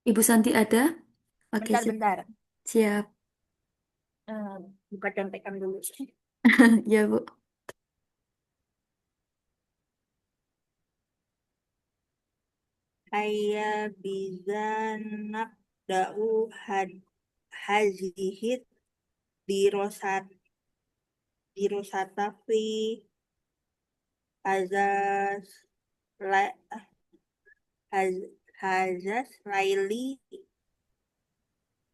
Ibu Santi ada? Oke, siap. Bentar-bentar. Siap. Buka contekan dulu. Ya, Bu. Saya bisa nabda'u hazihit dirosat dirosata fi hazas la, haz, hazas laili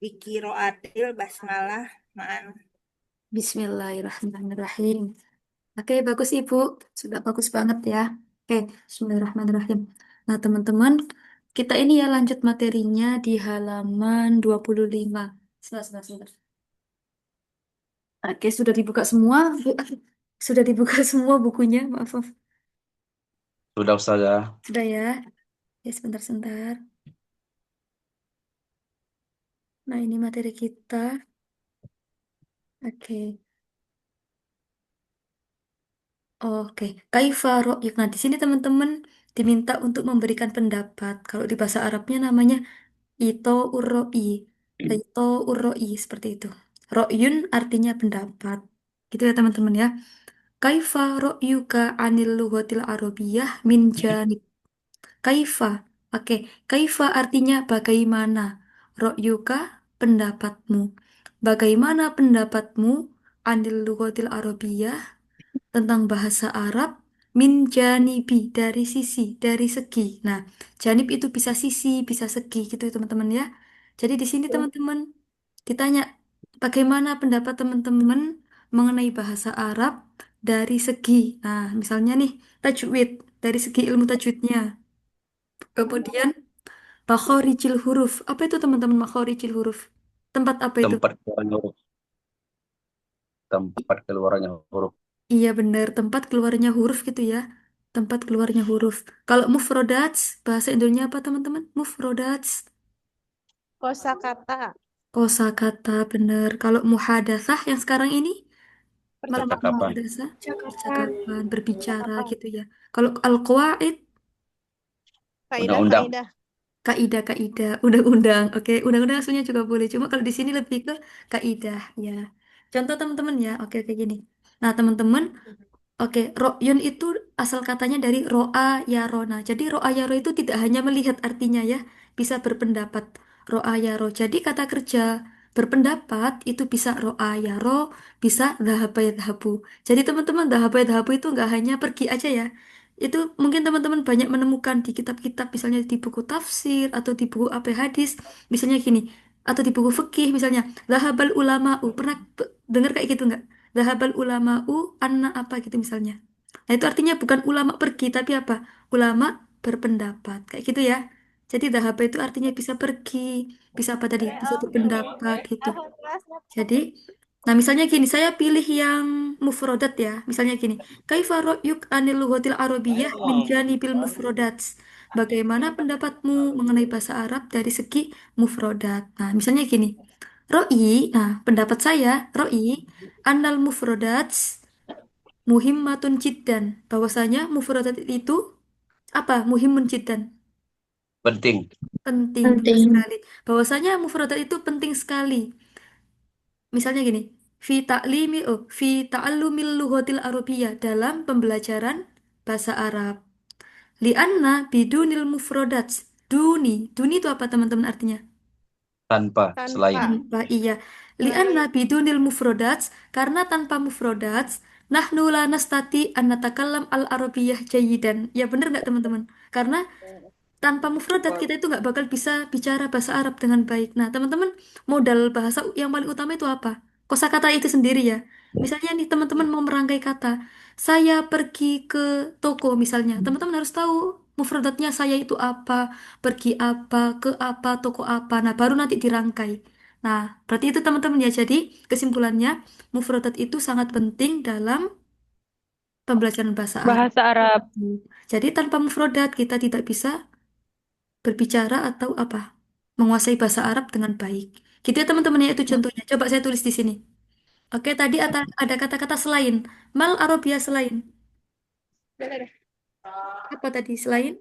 bikiroatil basmalah ma'an. Bismillahirrahmanirrahim. Oke, bagus Ibu. Sudah bagus banget ya. Oke, Bismillahirrahmanirrahim. Nah, teman-teman, kita ini ya lanjut materinya di halaman 25. Sebentar, sebentar, sebentar. Oke, sudah dibuka semua, Bu. Sudah dibuka semua bukunya. Maaf, maaf. Sudah Ustazah. Sudah ya. Ya, sebentar, sebentar. Nah, ini materi kita. Oke. Oke, kaifa ro'yuk. Nah, di sini teman-teman diminta untuk memberikan pendapat. Kalau di bahasa Arabnya namanya ito urro'i. Ito urro'i, seperti itu. Ro'yun artinya pendapat. Gitu ya teman-teman ya. Kaifa ro'yuka anil lughatil arabiyyah min janib. Kaifa. Oke, kaifa artinya bagaimana. Ro'yuka pendapatmu. Bagaimana pendapatmu anil lughatil arabiyyah tentang bahasa Arab min janibi dari sisi, dari segi. Nah, janib itu bisa sisi, bisa segi gitu ya teman-teman ya. Jadi di sini teman-teman ditanya bagaimana pendapat teman-teman mengenai bahasa Arab dari segi. Nah, misalnya nih tajwid dari segi ilmu tajwidnya. Kemudian makhorijil huruf. Apa itu teman-teman makhorijil huruf? Tempat apa itu? Tempat keluarnya huruf. Tempat keluarnya huruf. Iya benar, tempat keluarnya huruf gitu ya. Tempat keluarnya huruf. Kalau mufrodats, bahasa Indonesia apa teman-teman? Mufrodats, Kosakata. kosakata benar. Kalau muhadatsah yang sekarang ini, mafhum Percakapan. muhadatsah, Percakapan. percakapan, berbicara Percakapan. gitu ya. Kalau al-qawaid, Undang-undang. Kaidah-kaidah. kaidah-kaidah, undang-undang. Oke, undang-undang aslinya juga boleh. Cuma kalau di sini lebih ke kaidah ya. Contoh teman-teman ya. Oke, oke gini. Nah, teman-teman, oke, ro'yun itu asal katanya dari ro'a yarona. Jadi ro'a yaro itu tidak hanya melihat artinya ya, bisa berpendapat. Ro'a yaro. Jadi kata kerja berpendapat itu bisa ro'a yaro, bisa dhahaba yadhabu. Jadi teman-teman dhahaba yadhabu itu nggak hanya pergi aja ya. Itu mungkin teman-teman banyak menemukan di kitab-kitab, misalnya di buku tafsir atau di buku apa hadis, misalnya gini, atau di buku fikih misalnya, dhahabal ulama'u. Pernah dengar kayak gitu nggak? Zahabal ulama'u anna apa gitu misalnya. Nah itu artinya bukan ulama pergi tapi apa? Ulama berpendapat. Kayak gitu ya. Jadi dahaba itu artinya bisa pergi, bisa apa tadi? Bisa berpendapat gitu. Jadi, nah misalnya gini, saya pilih yang mufrodat ya. Misalnya gini, kaifa ra'yuk anil lughatil arabiyyah min janibil mufrodat? Bagaimana pendapatmu mengenai bahasa Arab dari segi mufrodat? Nah, misalnya gini, nah pendapat saya, anal mufrodat muhimmatun jiddan. Bahwasanya mufrodat itu apa? Muhimun jiddan. Penting. Penting, benar sekali. Bahwasanya mufrodat itu penting sekali. Misalnya gini, fi ta'allumil lughatil arabiyyah dalam pembelajaran bahasa Arab. Lianna bidunil mufrodats. Duni itu apa teman-teman artinya? Tanpa. Tanpa. Selain. Tanpa iya. Lianna Lain. bidunil mufrodats karena tanpa mufrodats nahnu la nastati an natakallam al arabiyyah jayidan. Ya benar nggak teman-teman? Karena tanpa mufradat kita itu nggak bakal bisa bicara bahasa Arab dengan baik. Nah, teman-teman, modal bahasa yang paling utama itu apa? Kosakata itu sendiri ya. Misalnya nih teman-teman mau merangkai kata, saya pergi ke toko misalnya. Teman-teman harus tahu mufradatnya saya itu apa, pergi apa, ke apa, toko apa. Nah, baru nanti dirangkai. Nah, berarti itu teman-teman ya. Jadi, kesimpulannya mufradat itu sangat penting dalam pembelajaran bahasa Arab. Bahasa Arab. Jadi tanpa mufrodat kita tidak bisa berbicara atau apa menguasai bahasa Arab dengan baik. Gitu ya teman-teman ya itu contohnya. Coba saya tulis di sini. Oke, tadi ada kata-kata selain. Mal Arabia selain. Apa tadi selain?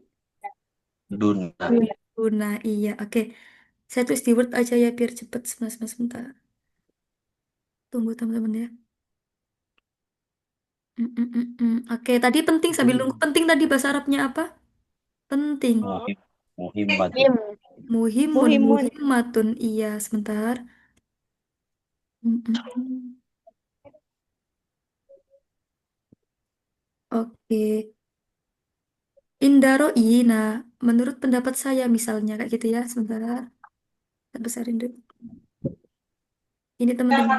Duna. Guna, iya. Oke. Saya tulis di Word aja ya biar cepet sebentar. Tunggu teman-teman ya. Oke, tadi penting sambil nunggu Hmm. penting tadi bahasa Arabnya apa? Penting. Muhim. Muhimmatun. Mim. Muhimun, Muhimun. muhimmatun. Iya, sebentar. Mm. Oke. Indaroi, nah menurut pendapat saya misalnya kayak gitu ya, sebentar. Saya besarin dulu. Ini teman-teman.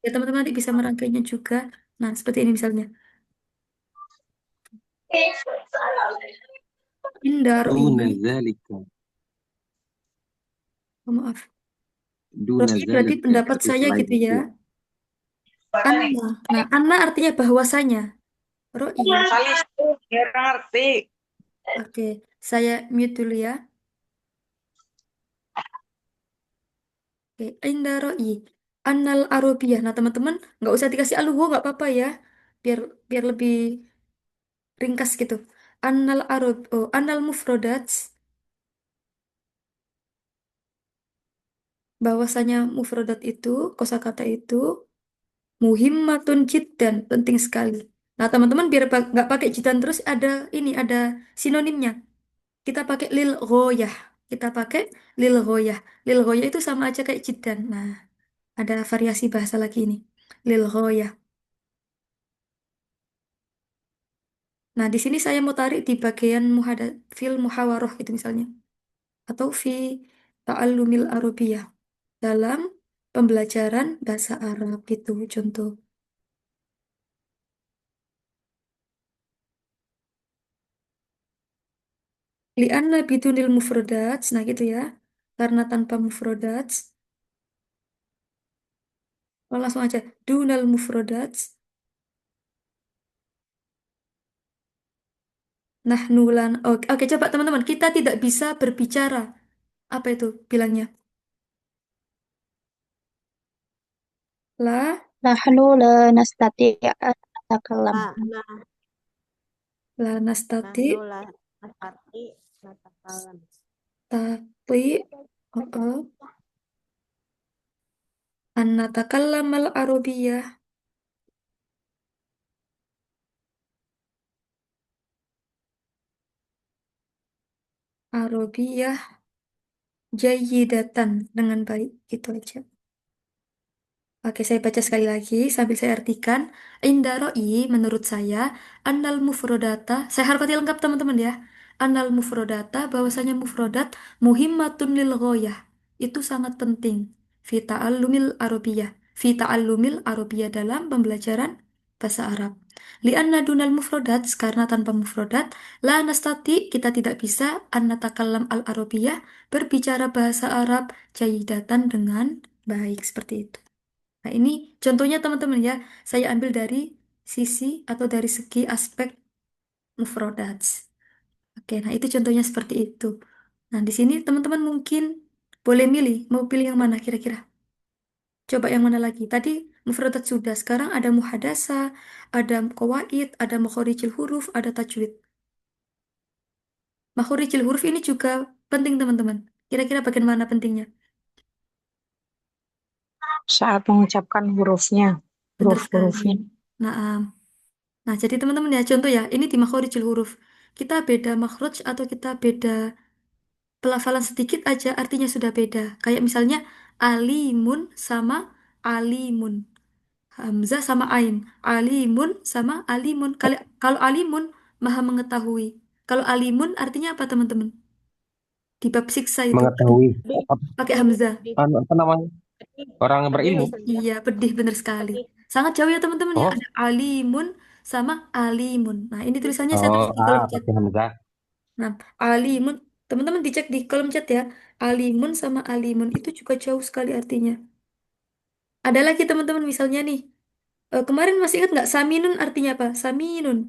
Ya teman-teman nanti bisa merangkainya juga. Nah, seperti ini misalnya. Duna Indaroi, zalika. oh, maaf. Duna Roi berarti zalika. pendapat Tapi saya selain gitu ya. itu. Anna. Nah, Anna artinya bahwasanya. Roi. Salis tuh, biar ngerti. Oke, saya mute dulu ya. Oke, Inda Roi. Annal Arabiyah. Nah, teman-teman, nggak usah dikasih aluwo, nggak apa-apa ya. Biar biar lebih ringkas gitu. Annal Mufrodats. Bahwasanya mufrodat itu, kosakata itu, muhimmatun jiddan, penting sekali. Nah, teman-teman biar nggak pakai jiddan terus ada sinonimnya. Kita pakai lil ghoyah. Kita pakai lil ghoyah. Lil ghoyah itu sama aja kayak jiddan. Nah, ada variasi bahasa lagi ini. Lil ghoyah. Nah, di sini saya mau tarik di bagian fil muhawaroh gitu misalnya. Atau fi ta'allumil arabiyah. Dalam pembelajaran bahasa Arab gitu contoh. Li'anna bidunil mufrodats. Nah gitu ya. Karena tanpa mufrodats. Oh, langsung aja. Dunal mufrodats. Nah nulan. Oke, oke, coba teman-teman. Kita tidak bisa berbicara. Apa itu bilangnya? La, Nahnu la nastati' an natakalam. Nah, nah, la nah, nastati. nulah. Nasati, natakalam. Tapi. Oh, oh. An natakallamal arabiyah. Arabiyah. Jayyidatan. Dengan baik. Gitu aja. Oke, saya baca sekali lagi sambil saya artikan. Inda ro'i, menurut saya, annal mufrodata, saya harokati lengkap teman-teman ya. Annal mufrodata, bahwasanya mufrodat, muhimmatun lil ghoyah. Itu sangat penting. Fi ta'allumil arabiyah. Fi ta'allumil arabiyah dalam pembelajaran bahasa Arab. Lianna dunal mufrodat, karena tanpa mufrodat, la nastati, kita tidak bisa, an natakallam al arabiyah, berbicara bahasa Arab, jayidatan dengan baik, seperti itu. Nah, ini contohnya teman-teman ya. Saya ambil dari sisi atau dari segi aspek mufrodats. Oke, nah itu contohnya seperti itu. Nah, di sini teman-teman mungkin boleh milih, mau pilih yang mana kira-kira? Coba yang mana lagi? Tadi mufrodat sudah, sekarang ada muhadasa, ada qawaid, ada makhorijil huruf, ada tajwid. Makhorijil huruf ini juga penting teman-teman. Kira-kira bagaimana pentingnya? Saat mengucapkan hurufnya, Benar sekali. huruf-hurufnya. Nah, nah, jadi teman-teman ya, contoh ya, ini di makhorijil huruf. Kita beda makhraj atau kita beda pelafalan sedikit aja artinya sudah beda. Kayak misalnya alimun sama alimun. Hamzah sama ain. Alimun sama alimun. Kalau alimun maha mengetahui. Kalau alimun artinya apa teman-teman? Di bab siksa itu Mengetahui. pakai hamzah. Apa namanya? Orang yang Pedih, berilmu. Iya, pedih bener sekali. pedih. Sangat jauh ya teman-teman ya. Oh, Ada alimun sama alimun. Nah, ini tulisannya saya oh, tulis di kolom chat. pakai hamzah. Nah, alimun, teman-teman dicek di kolom chat ya. Alimun sama alimun itu juga jauh sekali artinya. Ada lagi teman-teman misalnya nih. Kemarin masih ingat nggak Saminun artinya apa? Saminun,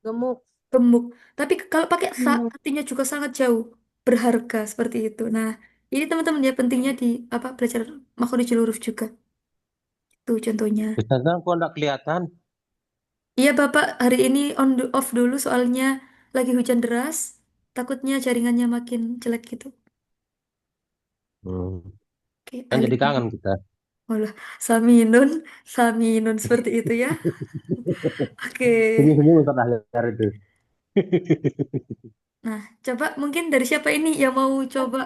Gemuk. gemuk. Tapi kalau pakai sa Hmm. artinya juga sangat jauh, berharga seperti itu. Nah, ini teman-teman ya pentingnya di apa belajar makhrajul huruf juga. Itu contohnya. Ustazah kok enggak kelihatan? Iya Bapak, hari ini off dulu soalnya lagi hujan deras. Takutnya jaringannya makin jelek gitu. Hmm. Oke, Kan alif. jadi kangen kita. Walah, saminun, saminun seperti itu ya. Oke. Senyum-senyum Ustaz Ahyar itu. Nah, coba mungkin dari siapa ini yang mau coba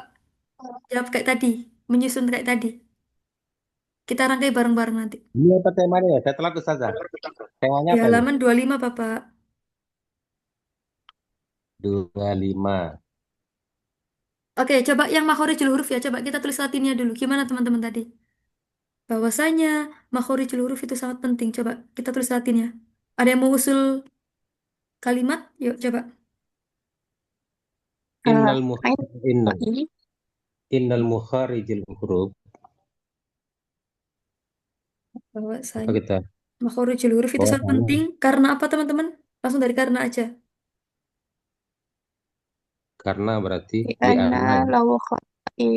jawab kayak tadi, menyusun kayak tadi. Kita rangkai bareng-bareng nanti. Ini apa temanya ya? Saya telat Ustazah. Temanya Di apa ini? halaman 25, Bapak. 25. Oke, coba yang makhorijul huruf ya. Coba kita tulis latinnya dulu. Gimana teman-teman tadi? Bahwasanya makhorijul huruf itu sangat penting. Coba kita tulis latinnya. Ada yang mau usul kalimat? Yuk, coba. Innal Ain innal ini innal mukharijil huruf. Apa Bahwasanya kita? makhorijul huruf itu sangat penting. Bahwasanya Karena apa teman-teman? Langsung dari karena aja. karena berarti di di ana ana ya. law khati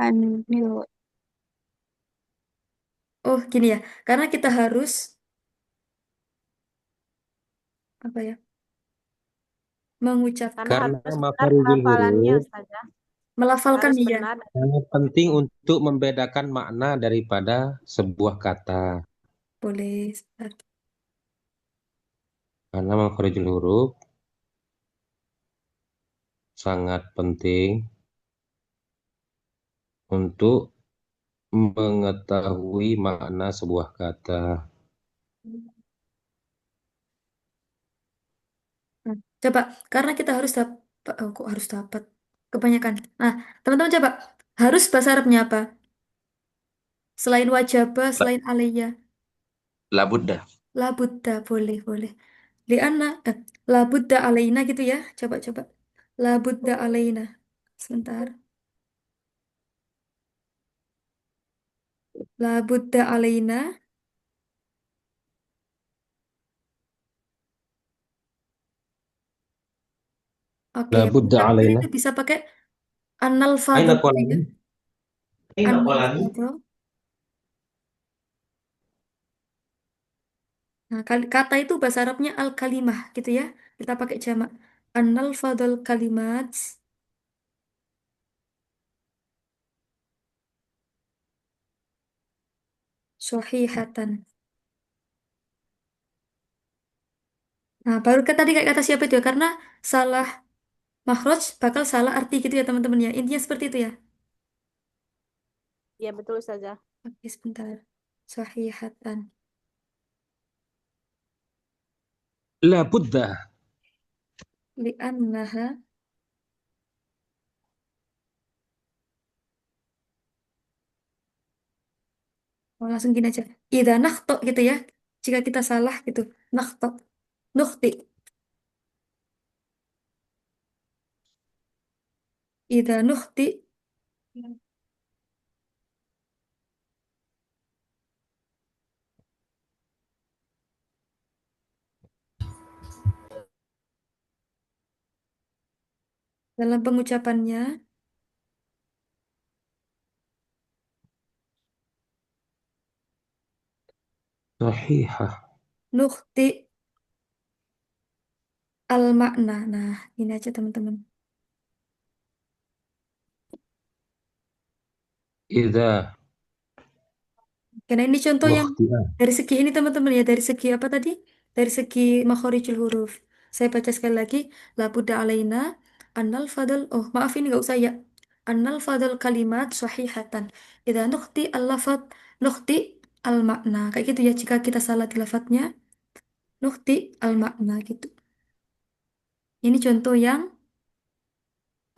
anil Oh, gini ya. Karena kita harus, apa ya, Karena mengucapkan, Karena harus benar makharijul hafalannya, huruf Ustazah. melafalkan Harus ya. benar. sangat penting untuk membedakan makna daripada sebuah kata. Boleh. Karena makharijul huruf sangat penting untuk mengetahui makna sebuah kata. Hmm. Coba, karena kita harus dapat, oh, kok harus dapat kebanyakan. Nah, teman-teman coba, harus bahasa Arabnya apa? Selain wajaba, La, selain aliyah, la Buddha. la Buddha, boleh, boleh. Lianna, la Buddha alaina gitu ya. Coba, coba. La Buddha alaina. Sebentar. La Buddha alaina. Oke, La Buddha terakhir alaina. itu bisa pakai annal Aina fadl gitu ya. kolani. Aina Annal kolani. fadl. Nah, kata itu bahasa Arabnya al-kalimah gitu ya. Kita pakai jamak. Annal fadl kalimat sahihatan. Nah, baru ke tadi kayak kata siapa itu ya? Karena salah makhraj bakal salah arti gitu ya teman-teman ya. Intinya seperti itu ya. Iya, betul, Ustazah. Oke, sebentar. Sahihatan. La Buddha. Li'annaha. Oh, langsung gini aja. Idza nakhto gitu ya. Jika kita salah gitu. Nakhto. Nukhti. Idza nukhti. Dalam pengucapannya. Sahihah. Nukhti al-makna. Nah, ini aja teman-teman. Idza Karena ini contoh yang nukhti'ah. dari segi ini teman-teman ya, dari segi apa tadi? Dari segi makhorijul huruf. Saya baca sekali lagi, la budda alaina annal fadl. Oh, maaf ini nggak usah ya. Annal fadl kalimat sahihatan. Idza nukhti al-lafad nukhti al-makna. Kayak gitu ya, jika kita salah di lafadznya, nukhti al-makna gitu. Ini contoh yang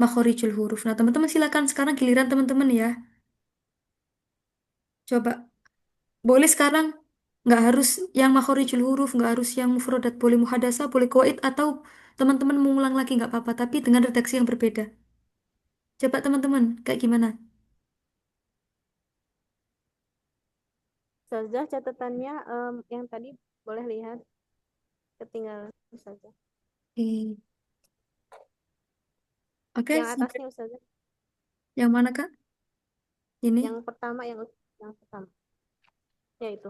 makhorijul huruf. Nah, teman-teman silakan sekarang giliran teman-teman ya. Coba boleh sekarang, nggak harus yang makhorijul huruf, nggak harus yang mufrodat, boleh muhadasah, boleh goid, atau teman-teman mengulang lagi nggak apa-apa, tapi dengan redaksi yang berbeda. Coba teman-teman, kayak gimana? Ustazah, catatannya yang tadi boleh lihat ketinggalan, Ustazah. Eh, Oke, Yang atasnya, Ustazah. yang mana Kak? Ini? Yang pertama, yang pertama. Ya itu.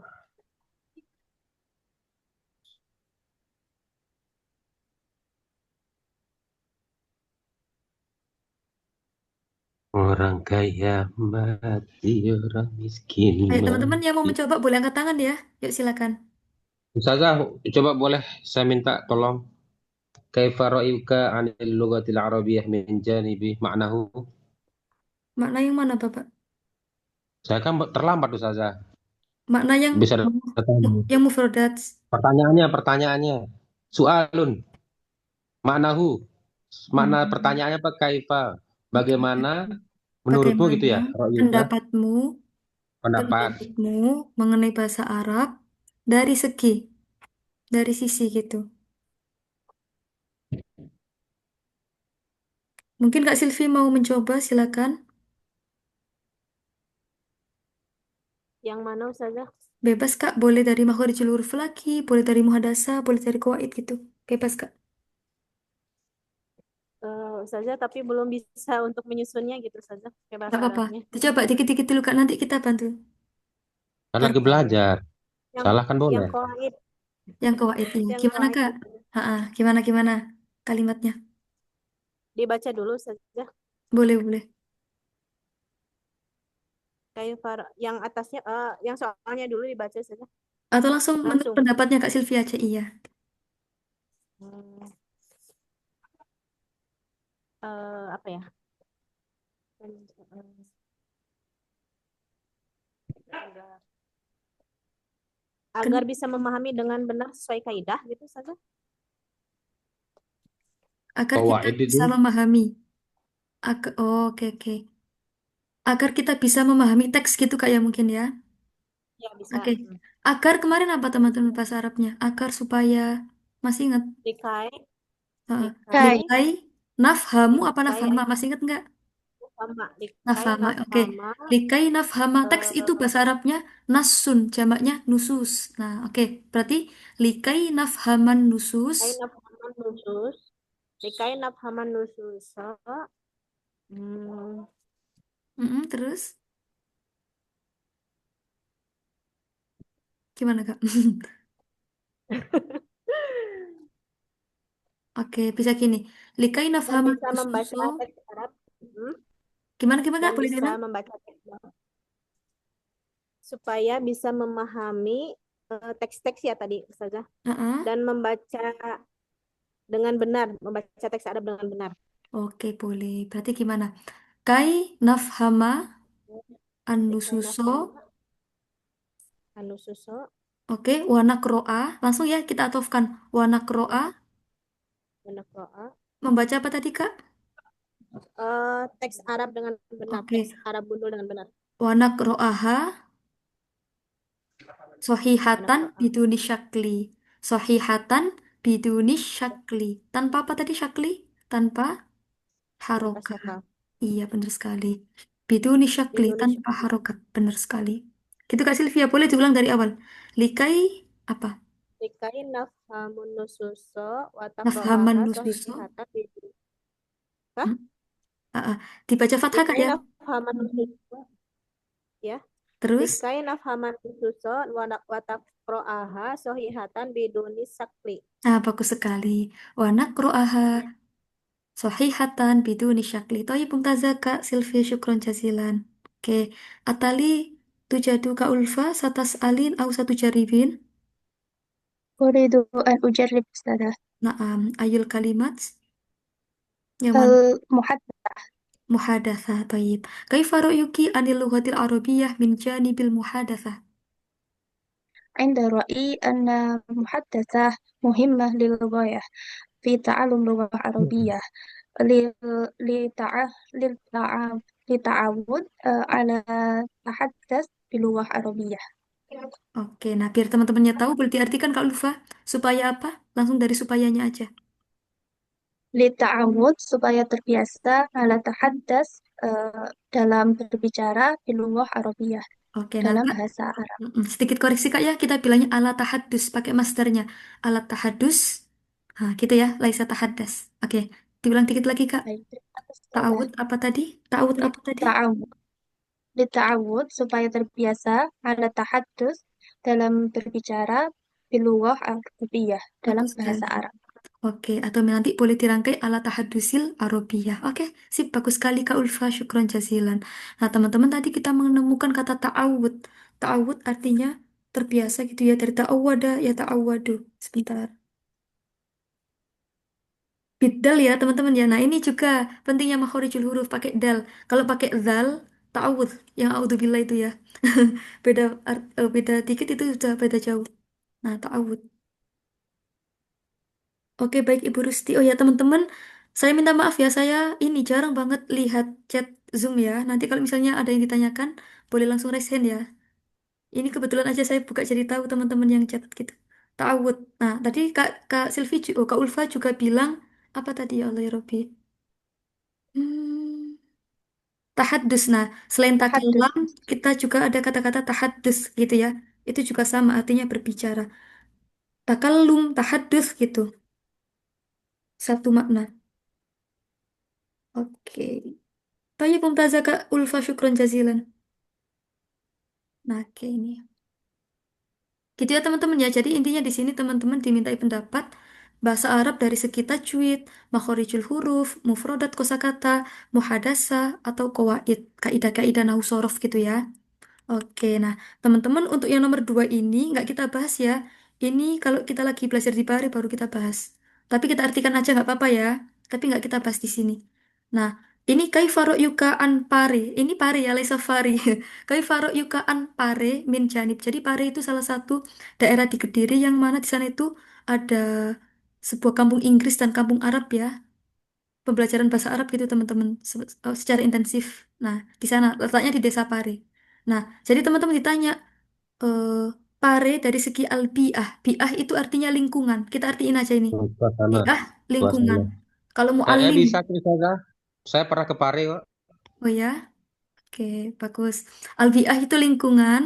Orang kaya mati, orang miskin Ayo teman-teman yang mau mati. mencoba boleh angkat tangan ya. Yuk silakan. Ustazah, coba boleh saya minta tolong. Kaifa ra'yuka 'anil lughatil arabiyyah min janibi ma'nahu? Makna yang mana Bapak? Saya kan terlambat Ustazah. Makna yang Bisa datang. yang mufradat. Pertanyaannya. Soalun, maknahu. Makna Hmm, pertanyaannya apa? Kaifa. oke. Bagaimana menurutmu gitu Bagaimana ya, ra'yuka, pendapatmu pendapat. pendapatmu mengenai bahasa Arab dari dari sisi gitu. Mungkin Kak Silvi mau mencoba, silakan. Yang mana Ustazah? Bebas Kak, boleh dari makhorijul huruf lagi, boleh dari muhadasa, boleh dari qawaid gitu. Bebas Kak. Ustazah tapi belum bisa untuk menyusunnya gitu Ustazah kayak Gak bahasa apa-apa. Arabnya. Coba dikit-dikit dulu Kak, nanti kita bantu. Kan lagi Bantu. belajar. Yang Salah kan yang boleh. qawaid, Yang qawaidnya. yang Gimana qawaid Kak? gitu. Gimana kalimatnya? Dibaca dulu Ustazah. Boleh, boleh. Kayak yang atasnya yang soalnya dulu dibaca Ustazah. Atau langsung menurut Langsung. pendapatnya Kak Silvi aja, iya. Hmm, apa ya? Agar Kenapa? bisa memahami dengan benar sesuai kaidah gitu Ustazah. Agar kita Qawaid itu. bisa memahami. Oh, oke, oke. Agar kita bisa memahami teks gitu Kak ya mungkin ya. Ya bisa. Oke. Agar kemarin apa teman-teman bahasa Arabnya? Agar supaya masih ingat. Likai, Heeh. likai, Hai. Likai nafhamu apa likai nafhama? Masih ingat nggak? nafhama, likai Nafhama. Oke. nafhama, Likai nafhama teks itu eh, bahasa Arabnya nasun, jamaknya nusus. Nah, oke. Berarti likai nafhaman nusus. likai nafhaman nusus, likai nafhaman nusus. Hmm, Terus gimana Kak? Oke, bisa gini. Likai dan nafhaman bisa nususo. membaca teks Arab, Gimana Kak? dan Boleh bisa diulang? membaca teks Arab supaya bisa memahami teks-teks ya tadi Ustazah Heeh. dan membaca dengan benar, membaca teks Arab dengan benar. Oke, boleh. Berarti gimana? Kai nafhama Likai an-nususo. nafhama anususo, Oke, wanakroa. Langsung ya kita atofkan. Wanakroa. wanaqro'a, Membaca apa tadi, Kak? teks Arab dengan benar, Oke. teks Arab gundul dengan benar. Wanakroaha sohihatan Wanaqro'a biduni syakli. Sohihatan biduni syakli. Tanpa apa tadi syakli? Tanpa tanpa harokat. syaka. Iya, benar sekali. Biduni syakli. Indonesia. Tanpa harokat. Benar sekali. Gitu, Kak Silvia. Boleh diulang dari awal. Likai apa? Likai nafhamun nususo Nafhaman wataqro'aha nususo. sohihatan biduni. Kah? Hmm? Ah, ah. Dibaca fathah, Kak Likai ya? nafhaman nususo ya. Terus? Likai nafhaman nususo wataqro'aha sohihatan biduni sakli. Nah, bagus sekali. Wa nakro'aha sahihatan biduni syakli. Toyi mumtazah Kak Silvi syukron jazilan. Oke. Atali tujadu Kak Ulfa satas alin au satu jaribin. Uridu an ujarrib Ustazah. Naam. Ayul kalimat. Yang mana? Al-muhaddath Muhadathah. Toyib. Kaifa ru'yuki anil lughatil arabiyyah min janibil muhadathah. inda ra'i anna muhaddathah muhimmah lil ghayah fi ta'allum lughah arabiyyah li li ta'a lil ta'a li ta'awud ala tahaddas bil lughah arabiyyah. Oke. Nah, biar teman-temannya tahu boleh diartikan Kak Ulfa. Supaya apa? Langsung dari supayanya aja. Li ta'awud supaya terbiasa ala tahaddas dalam berbicara bil lughah arabiyyah Oke. Nah, dalam Kak. bahasa Arab. Sedikit koreksi Kak ya, kita bilangnya alat tahadus, pakai masternya. Alat tahadus, nah gitu ya, laisa tahadas. Oke, diulang dikit lagi Kak. Baik, terima kasih, Ustazah. Ta'awud apa tadi? Ta'awud Li apa tadi? ta'awud Lita'awud supaya terbiasa ala tahaddus dalam berbicara bilughah Arabiyah dalam Bagus bahasa sekali. Arab. Oke, atau nanti boleh dirangkai ala tahadusil Arabiyah. Oke, sip, bagus sekali Kak Ulfa, syukron jazilan. Nah, teman-teman tadi kita menemukan kata ta'awud. Ta'awud artinya terbiasa gitu ya, dari ta'awada ya ta'awadu. Sebentar. Bidal ya teman-teman ya. Nah, ini juga pentingnya makhorijul huruf pakai dal. Kalau pakai zal, ta'awud yang audzubillah itu ya. Beda beda dikit itu sudah beda jauh. Nah, ta'awud. Oke, baik Ibu Rusti. Oh ya, teman-teman, saya minta maaf ya, saya ini jarang banget lihat chat Zoom ya. Nanti kalau misalnya ada yang ditanyakan, boleh langsung raise hand ya. Ini kebetulan aja saya buka jadi tahu teman-teman yang chat gitu. Ta'awud. Nah, tadi Kak Silvi, Kak Ulfa juga bilang, apa tadi ya Allah ya Robbi? Hmm, tahadus. Nah, selain Tahadus. takallam, kita juga ada kata-kata tahadus gitu ya. Itu juga sama, artinya berbicara. Takallum, tahadus gitu. Satu makna. Oke. Tanya Mumtazah Kak Ulfa syukron jazilan. Nah, oke ini. Gitu ya teman-teman ya. Jadi intinya di sini teman-teman dimintai pendapat bahasa Arab dari segi tajwid, makhorijul huruf, mufrodat kosakata, muhadasa, atau qawaid, kaidah-kaidah nahwu sorof gitu ya. Oke, nah teman-teman untuk yang nomor dua ini nggak kita bahas ya. Ini kalau kita lagi belajar di Pare baru kita bahas. Tapi kita artikan aja nggak apa-apa ya. Tapi nggak kita bahas di sini. Nah, ini kaifa yuka an pare. Ini pare ya, laisa fari. Kaifa yuka an pare min janib. Jadi Pare itu salah satu daerah di Kediri yang mana di sana itu ada sebuah kampung Inggris dan kampung Arab ya. Pembelajaran bahasa Arab gitu teman-teman secara intensif. Nah, di sana letaknya di Desa Pare. Nah, jadi teman-teman ditanya eh, Pare dari segi al-bi'ah. Bi'ah itu artinya lingkungan. Kita artiin aja ini. Suasana, Bi'ah lingkungan. suasana. Kalau mu'allim. Bisa tuh saya. Saya pernah ke Pare kok. Oh ya, oke, bagus. Al-bi'ah itu lingkungan.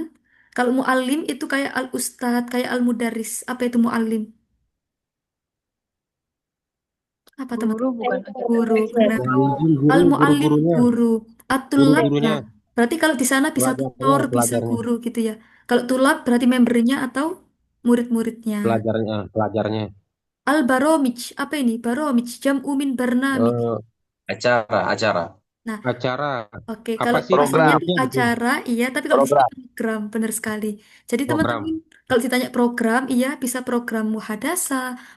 Kalau mu'allim itu kayak al-ustad, kayak al-mudaris. Apa itu mu'allim? Apa Guru teman-teman? bukan Guru, benar. Muallim guru, Al-mu'allim guru-gurunya, guru. At-tulab. guru-gurunya, Nah, berarti kalau di sana bisa pelajarnya, tutor, bisa pelajarnya, guru gitu ya. Kalau tulab berarti membernya atau murid-muridnya. pelajarnya, pelajarnya. Al-baromij, apa ini? Baromij, jam'u min barnamij. Eh, Acara. Nah, acara oke, apa kalau sih aslinya Program. itu bentuknya itu? acara, iya, tapi kalau di sini Program. program, benar sekali. Jadi teman-teman, Program. kalau ditanya program, iya bisa program muhadasa,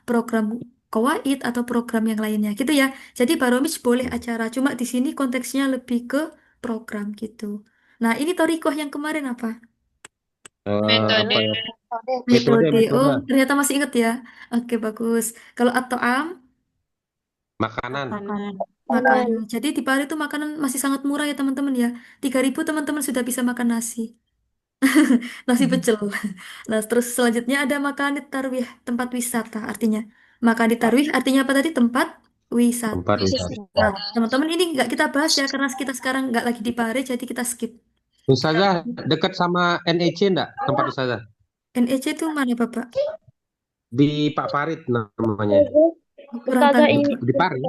program kawaid, atau program yang lainnya, gitu ya. Jadi Baromij boleh acara, cuma di sini konteksnya lebih ke program gitu. Nah, ini Torikoh yang kemarin apa? Apa ya? Metode, Metode. Oh, metode, ternyata masih ingat ya. Oke, bagus. Kalau atau makanan. makanan. makanan. Jadi di Bali itu makanan masih sangat murah ya teman-teman ya. 3.000 teman-teman sudah bisa makan nasi. Nasi pecel. Nah, terus selanjutnya ada makan di tarwih, tempat wisata artinya. Makan di tarwih artinya apa tadi? Tempat Tempat wisata. wisata. Nah, teman-teman ini nggak kita bahas ya karena kita sekarang nggak lagi di Pare, jadi kita skip. Ustazah dekat sama NEC enggak tempat Ustazah? NEC itu mana Bapak? Di Pak Parit namanya. Kurang tahu Ustazah ini Bapak. Di Pari.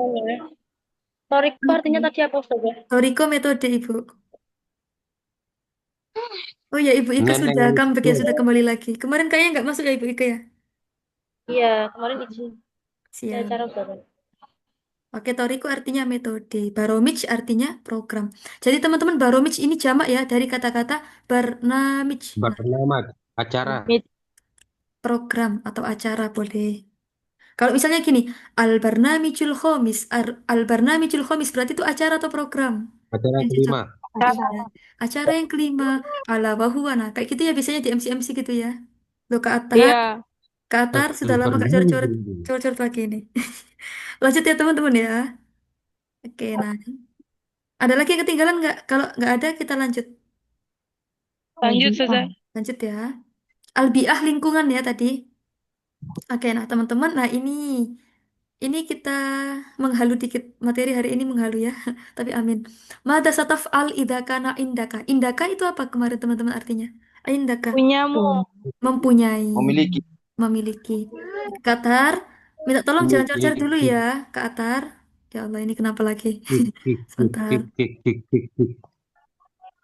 Torik itu artinya tadi apa Ustazah? Toriko metode Ibu. Oh ya, Ibu Ika Neneng sudah comeback ya, itu. sudah kembali lagi. Kemarin kayaknya nggak masuk ya Ibu Ika ya? Iya, kemarin izin Siap. acara Ustazah. Oke, Toriko artinya metode. Baromij artinya program. Jadi teman-teman Baromij ini jamak ya dari kata-kata barnamij. Nah, Bernama acara. program atau acara boleh. Kalau misalnya gini, al-barnamijul khomis. Al-barnamijul khomis berarti itu acara atau program. Acara Yang cocok. kelima. Iya. Acara yang kelima. Ala wahuwa. Nah, kayak gitu ya biasanya di MC-MC gitu ya. Loh, Iya. Kak Atar sudah lama gak coret-coret. Al-Barnamij. Coret-coret lagi nih. Lanjut ya teman-teman ya. Oke, nah. Ada lagi yang ketinggalan nggak? Kalau nggak ada, kita lanjut. Lanjut Ustazah. Lanjut ya. Albiah lingkungan ya tadi. Oke, nah teman-teman, nah ini kita menghalu dikit materi hari ini menghalu ya. Tapi amin. Mada sataf al idaka na indaka. Indaka itu apa kemarin teman-teman artinya? Indaka Punyamu. mempunyai, Memiliki. memiliki. Katar, minta tolong jangan cor-cor dulu Memiliki. ya, Kak Atar. Ya Allah, ini kenapa lagi? Tik, tik, tik, Sebentar. tik, tik, tik, tik, tik, tik.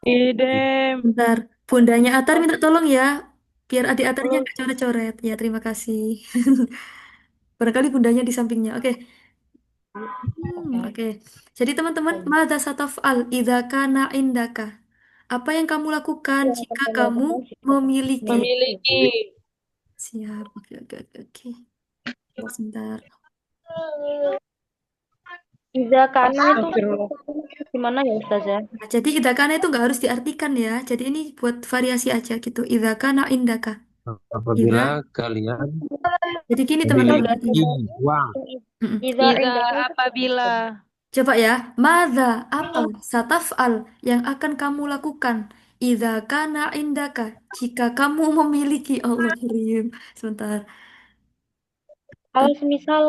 Idem. Bentar, bundanya Atar minta tolong ya, biar adik Atarnya nggak coret-coret. Ya, terima kasih. Barangkali bundanya di sampingnya. Oke. Oke. Oke. Jadi teman-teman, madza sataf'al idza kana indaka? Apa yang kamu lakukan Yang akan jika kamu kamu lakukan jika memiliki? memiliki. Siap. Oke, oke, oke, oke. Tunggu sebentar. Iza kana itu gimana ya Ustazah? Nah, jadi idza kana itu nggak harus diartikan ya. Jadi ini buat variasi aja gitu. Idza kana indaka. Idza. Apabila kalian Jadi gini Kalau teman-teman nggak artinya. memiliki uang. Mm-mm. Iza indaka itu apabila Coba ya, madza apa sataf'al yang akan kamu lakukan idza kana indaka jika kamu memiliki Allah karim. Sebentar. kalau semisal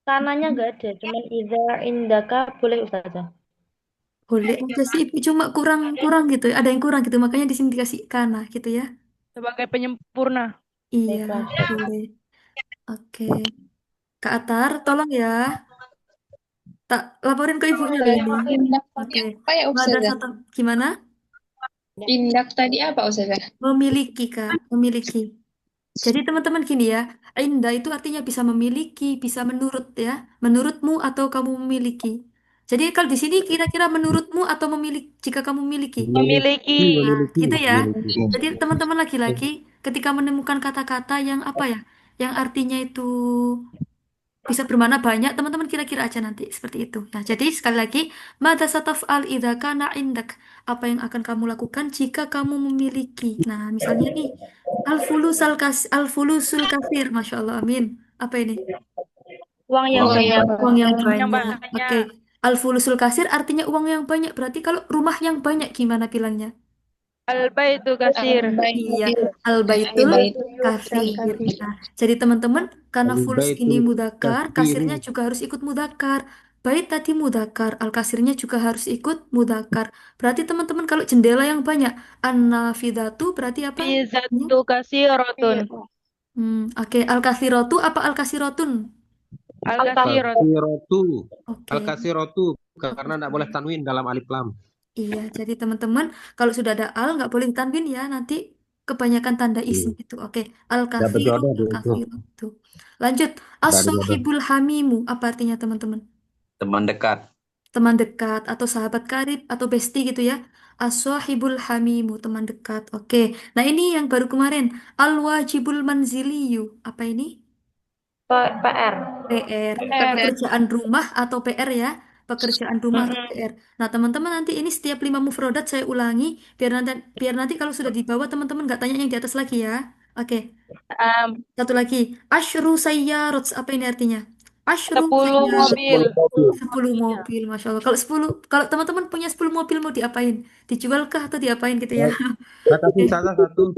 kananya nggak ada, cuman iza indaka boleh Ustazah. Boleh aja sih, Ibu. Cuma kurang gitu. Ada yang kurang gitu. Makanya di sini dikasih kana gitu ya. sebagai penyempurna. Iya, Baiklah Ustazah. boleh. Oke. Kak Atar, tolong ya. Tak laporin ke ibunya loh ini. Indak tadi Oke. apa ya Ada Ustazah? satu gimana? Indak tadi apa Ustazah? Memiliki, Kak. Memiliki. Jadi teman-teman gini ya, inda itu artinya bisa memiliki, bisa menurut ya, menurutmu atau kamu memiliki. Jadi kalau di sini kira-kira menurutmu atau memiliki, jika kamu memiliki. Memiliki. Nah, Memiliki, gitu ya. memiliki. Jadi teman-teman laki-laki ketika menemukan kata-kata yang apa ya, yang artinya itu bisa bermana banyak, teman-teman kira-kira aja nanti seperti itu. Nah, jadi sekali lagi, mada sataf'al idza kana indak? Apa yang akan kamu lakukan jika kamu memiliki? Nah, misalnya nih, al-fulusul kasir, masya Allah, amin. Apa ini? Uang yang Uang yang banyak. Uang yang Yang banyak. Oke. banyak. Al-fulusul kasir artinya uang yang banyak. Berarti kalau rumah yang banyak gimana bilangnya? Al-baitu kasir. Iya, Al-Baitul al-baitul Al-Baitul kasir. Nah, jadi teman-teman, karena fulus ini Al-baitul mudakar, katsiru. kasirnya juga harus ikut mudakar. Bait tadi mudakar, al-kasirnya juga harus ikut mudakar. Berarti teman-teman kalau jendela yang banyak, an-nafidatu berarti apa? Ya. Bizatu kasirotun. Oke, al-kasiratu apa al-kasirotun? Al-kasirot. Al-kasiratu. Oke. Al-kasiratu. Karena tidak boleh Oke. tanwin dalam alif lam. Iya, jadi teman-teman kalau sudah ada al nggak boleh tanwin ya, nanti kebanyakan tanda isim Iya. itu. Oke, Tidak al-kathiru, berjodoh dia itu. al-kathiru itu. Lanjut, Tidak ada jodoh. as-sohibul hamimu apa artinya teman-teman? Teman dekat. Teman dekat atau sahabat karib atau bestie gitu ya. As-sohibul hamimu teman dekat. Oke, nah ini yang baru kemarin al-wajibul manziliyu apa ini? PR. PR, R. pekerjaan rumah atau PR ya, pekerjaan rumah atau Mm-mm. PR. Nah, teman-teman nanti ini setiap 5 mufrodat saya ulangi biar nanti kalau sudah di bawah teman-teman nggak tanya yang di atas lagi ya. Oke, Um, satu lagi. Asyru sayyarot apa ini artinya? Asyru 10 sayyarot. mobil. 10 mobil, Masya Allah. Kalau teman-teman punya 10 mobil mau diapain? Dijualkah atau diapain gitu ya? Saya kasih salah satu.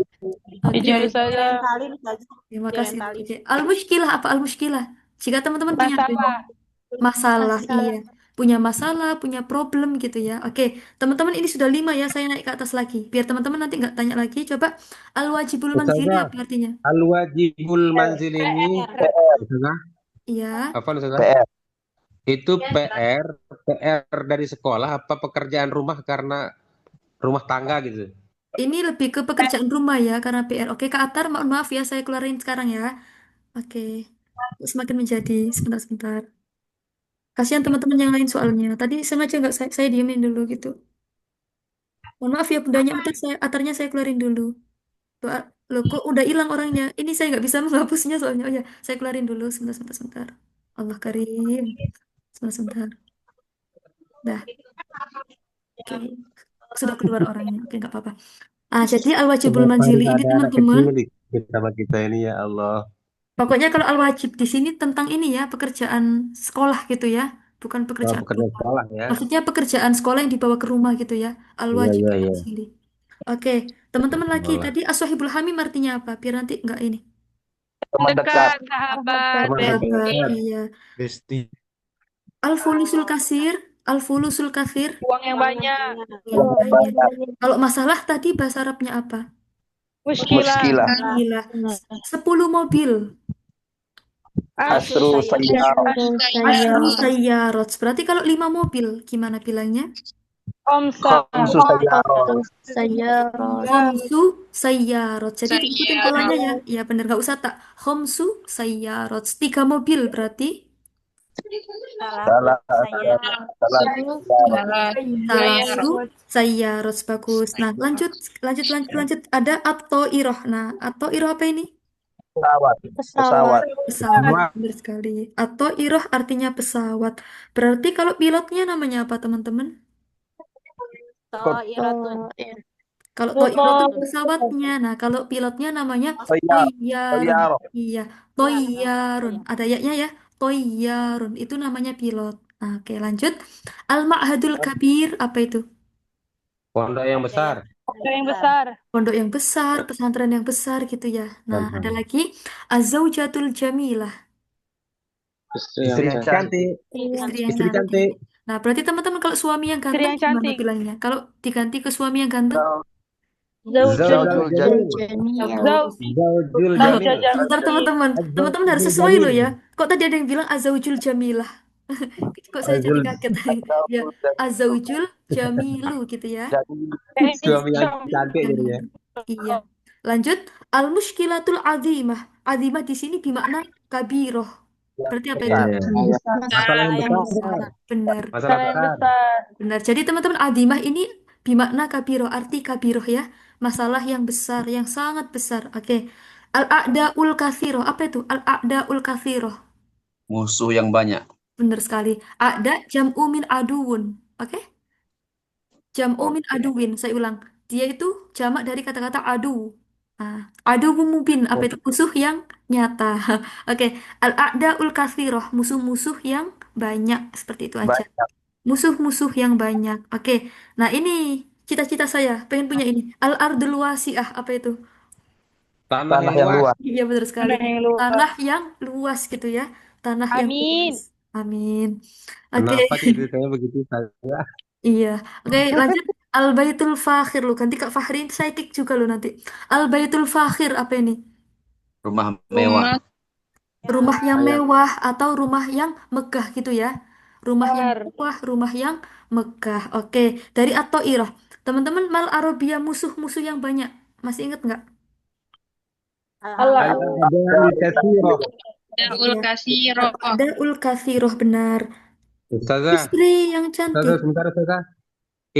Oke, Dijual saja. Direntalin saja. terima kasih. Direntalin. Oke. Al-mushkilah apa al-mushkilah? Jika teman-teman punya Masalah. masalah, iya. Masalah. Punya masalah, punya problem gitu ya. Oke, teman-teman ini sudah 5 ya, saya naik ke atas lagi. Biar teman-teman nanti nggak tanya lagi. Coba al-wajibul manzili Ustazah, apa artinya? al-wajibul manzil ini, Ustazah, Iya, apa Ustazah? Itu PR dari sekolah apa pekerjaan rumah karena rumah tangga gitu. ini lebih ke pekerjaan rumah ya, karena PR. Oke, Kak Atar, mohon maaf ya, saya keluarin sekarang ya. Oke, semakin menjadi. Sebentar-sebentar. Kasihan teman-teman yang lain soalnya. Tadi sengaja nggak saya diemin dulu gitu. Mohon maaf ya, bundanya Atarnya saya keluarin dulu. Loh, kok udah hilang orangnya? Ini saya nggak bisa menghapusnya soalnya. Oh ya, saya keluarin dulu. Sebentar, sebentar, sebentar. Allah Karim. Sebentar, sebentar. Dah, oke. Sudah keluar orangnya. Oke, nggak apa-apa. Jadi al-wajibul Kenapa manzili harus ini ada anak teman-teman. kecil nih sama kita ini ya Allah. Pokoknya kalau al-wajib di sini tentang ini ya, pekerjaan sekolah gitu ya. Bukan Kalau pekerjaan pekerja rumah. sekolah ya. Maksudnya pekerjaan sekolah yang dibawa ke rumah gitu ya. Iya, iya, Al-wajibul iya. manzili. Oke, teman-teman lagi. Sekolah. Tadi as-sohibul hamim artinya apa? Biar nanti nggak ini. Teman Dekat, dekat. sahabat, Teman Sahabat, dekat. iya. Besti. Al-fulusul kasir, al-fulusul kasir uang yang banyak. yang banyak. Kalau masalah tadi bahasa Arabnya apa? Muskilah. Muskilah. Gila. 10 mobil. Asru sayyar. Asyru sayyarot. Berarti kalau 5 mobil, gimana bilangnya? Omsa. Khamsu sayyarah. Sayyarat. Khomsu sayyarot. Jadi diikutin polanya ya. Sayyarah. Ya bener, nggak usah tak. Khomsu sayyarot. 3 mobil berarti. Salah salah Salah. Salasu Sayyarah. sayyarot. Bagus. Nah, lanjut. Lanjut, lanjut, lanjut. Ada at-to'iroh. Nah, at-to'iroh apa ini? pesawat. Pesawat. Pesawat. Benar sekali. At-to'iroh artinya pesawat. Berarti kalau pilotnya namanya apa, teman-teman? Ta'ir. Kalau toiro itu Pilot. pesawatnya. Nah, kalau pilotnya namanya Sayyarah. toyarun. Sayyarah. Iya, toyarun. Ada yaknya ya. Toyarun. Itu namanya pilot. Nah, oke, lanjut. Al-Ma'hadul Kabir. Apa itu? Pondok yang besar. Ada yang besar. Pondok yang besar, pesantren yang besar gitu ya. Nah, ada Nah, lagi. Az-Zawjatul Jamilah. istri Istri yang yang cantik. Istri yang Istri cantik. cantik. Nah, berarti teman-teman kalau suami yang Istri ganteng yang gimana cantik. bilangnya? Kalau diganti ke suami yang ganteng? Zaujul. Zaujul Jamil. Jamil. Zau. Zaujul Oh, Zauja Jamil. bentar Jamil. teman-teman. Teman-teman harus Zaujul sesuai loh Jamil. ya. Kok tadi ada yang bilang Azaujul Jamilah? Kok saya jadi Azul kaget. Ya, Azaujul Jamilu gitu ya. suami yang Azaujul cantik jadinya. Jamilu. Iya. Lanjut. Al-mushkilatul azimah. Azimah di sini bermakna kabiroh. Berarti apa itu? Iya. Masalah yang Yang besar. besar. Benar. Masalah Salah yang besar. besar. Benar. Jadi teman-teman azimah ini bermakna kabiroh. Arti kabiroh ya. Masalah yang besar, yang sangat besar. Oke. Al-a'da'ul kathiroh. Apa itu? Al-a'da'ul kathiroh. Musuh yang banyak. Benar sekali. Ada jam'u min aduun. Oke? Jam'u min Oke. aduwin. Saya ulang. Dia itu jamak dari kata-kata adu. Nah, adu mubin. Apa itu? Musuh yang nyata. Oke. Al-a'da'ul kathiroh. Musuh-musuh yang banyak. Seperti itu aja. Banyak. Musuh-musuh yang banyak. Oke. Nah, ini cita-cita saya. Pengen punya ini. Al-ardul wasi'ah. Apa itu? Tanah Tanah yang yang luas. luas. Iya, benar sekali. Mana yang luas. Tanah yang luas gitu ya. Tanah yang Amin. luas. Amin. Oke. Kenapa ceritanya begitu saja? Iya. Oke, lanjut. Al Baitul Fakhir lu. Ganti Kak Fahri saya kick juga lu nanti. Al Baitul Fakhir apa ini? Rumah mewah. Rumah. Rumah yang Ayam. mewah atau rumah yang megah gitu ya. Rumah yang Benar. mewah, rumah yang megah. Oke, dari At-Thairah. Teman-teman, Mal Arabia musuh-musuh yang banyak. Masih ingat nggak? Allah. Al-A'da'ul Katsirah. Daul Iya. Katsirah. Al-A'da'ul Katsirah benar. Ustazah, Istri yang Ustazah cantik. sebentar Ustazah.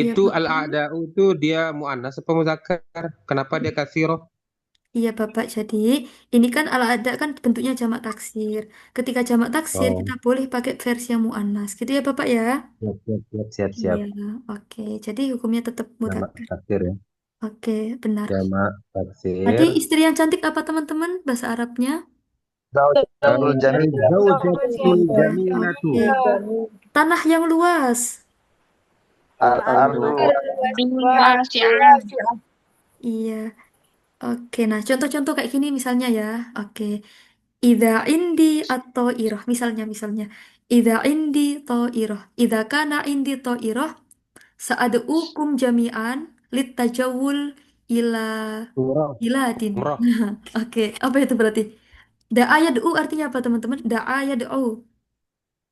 Iya, Itu Bapak. al-a'da'u itu dia muannas apa muzakkar? Kenapa dia katsirah? Iya Bapak, jadi ini kan ala-ada kan bentuknya jamak taksir. Ketika jamak taksir Oh, kita boleh pakai versi yang muannas. Gitu ya Bapak ya? siap, siap, siap, siap, siap. Iya, oke. Jadi hukumnya tetap Jamak mudzakkar. taksir ya. Oke, benar. Jamak Tadi taksir. istri yang cantik apa teman-teman? Bahasa Arabnya? Zaujatul Jamil. Zaujatul Iya, jamilatu. oke. Tanah yang luas. Al-ardu Rumah siang. Iya, oke. Nah, contoh-contoh kayak gini misalnya ya. Oke. Ida indi atau iroh. Misalnya. Ida indi iroh. Ida kana indi iroh. Sa'adu'ukum jami'an littajawul ila Umrah. iladin. Umrah. Oke, apa itu berarti? Da'ayad'u artinya apa teman-teman? Da'ayad'u.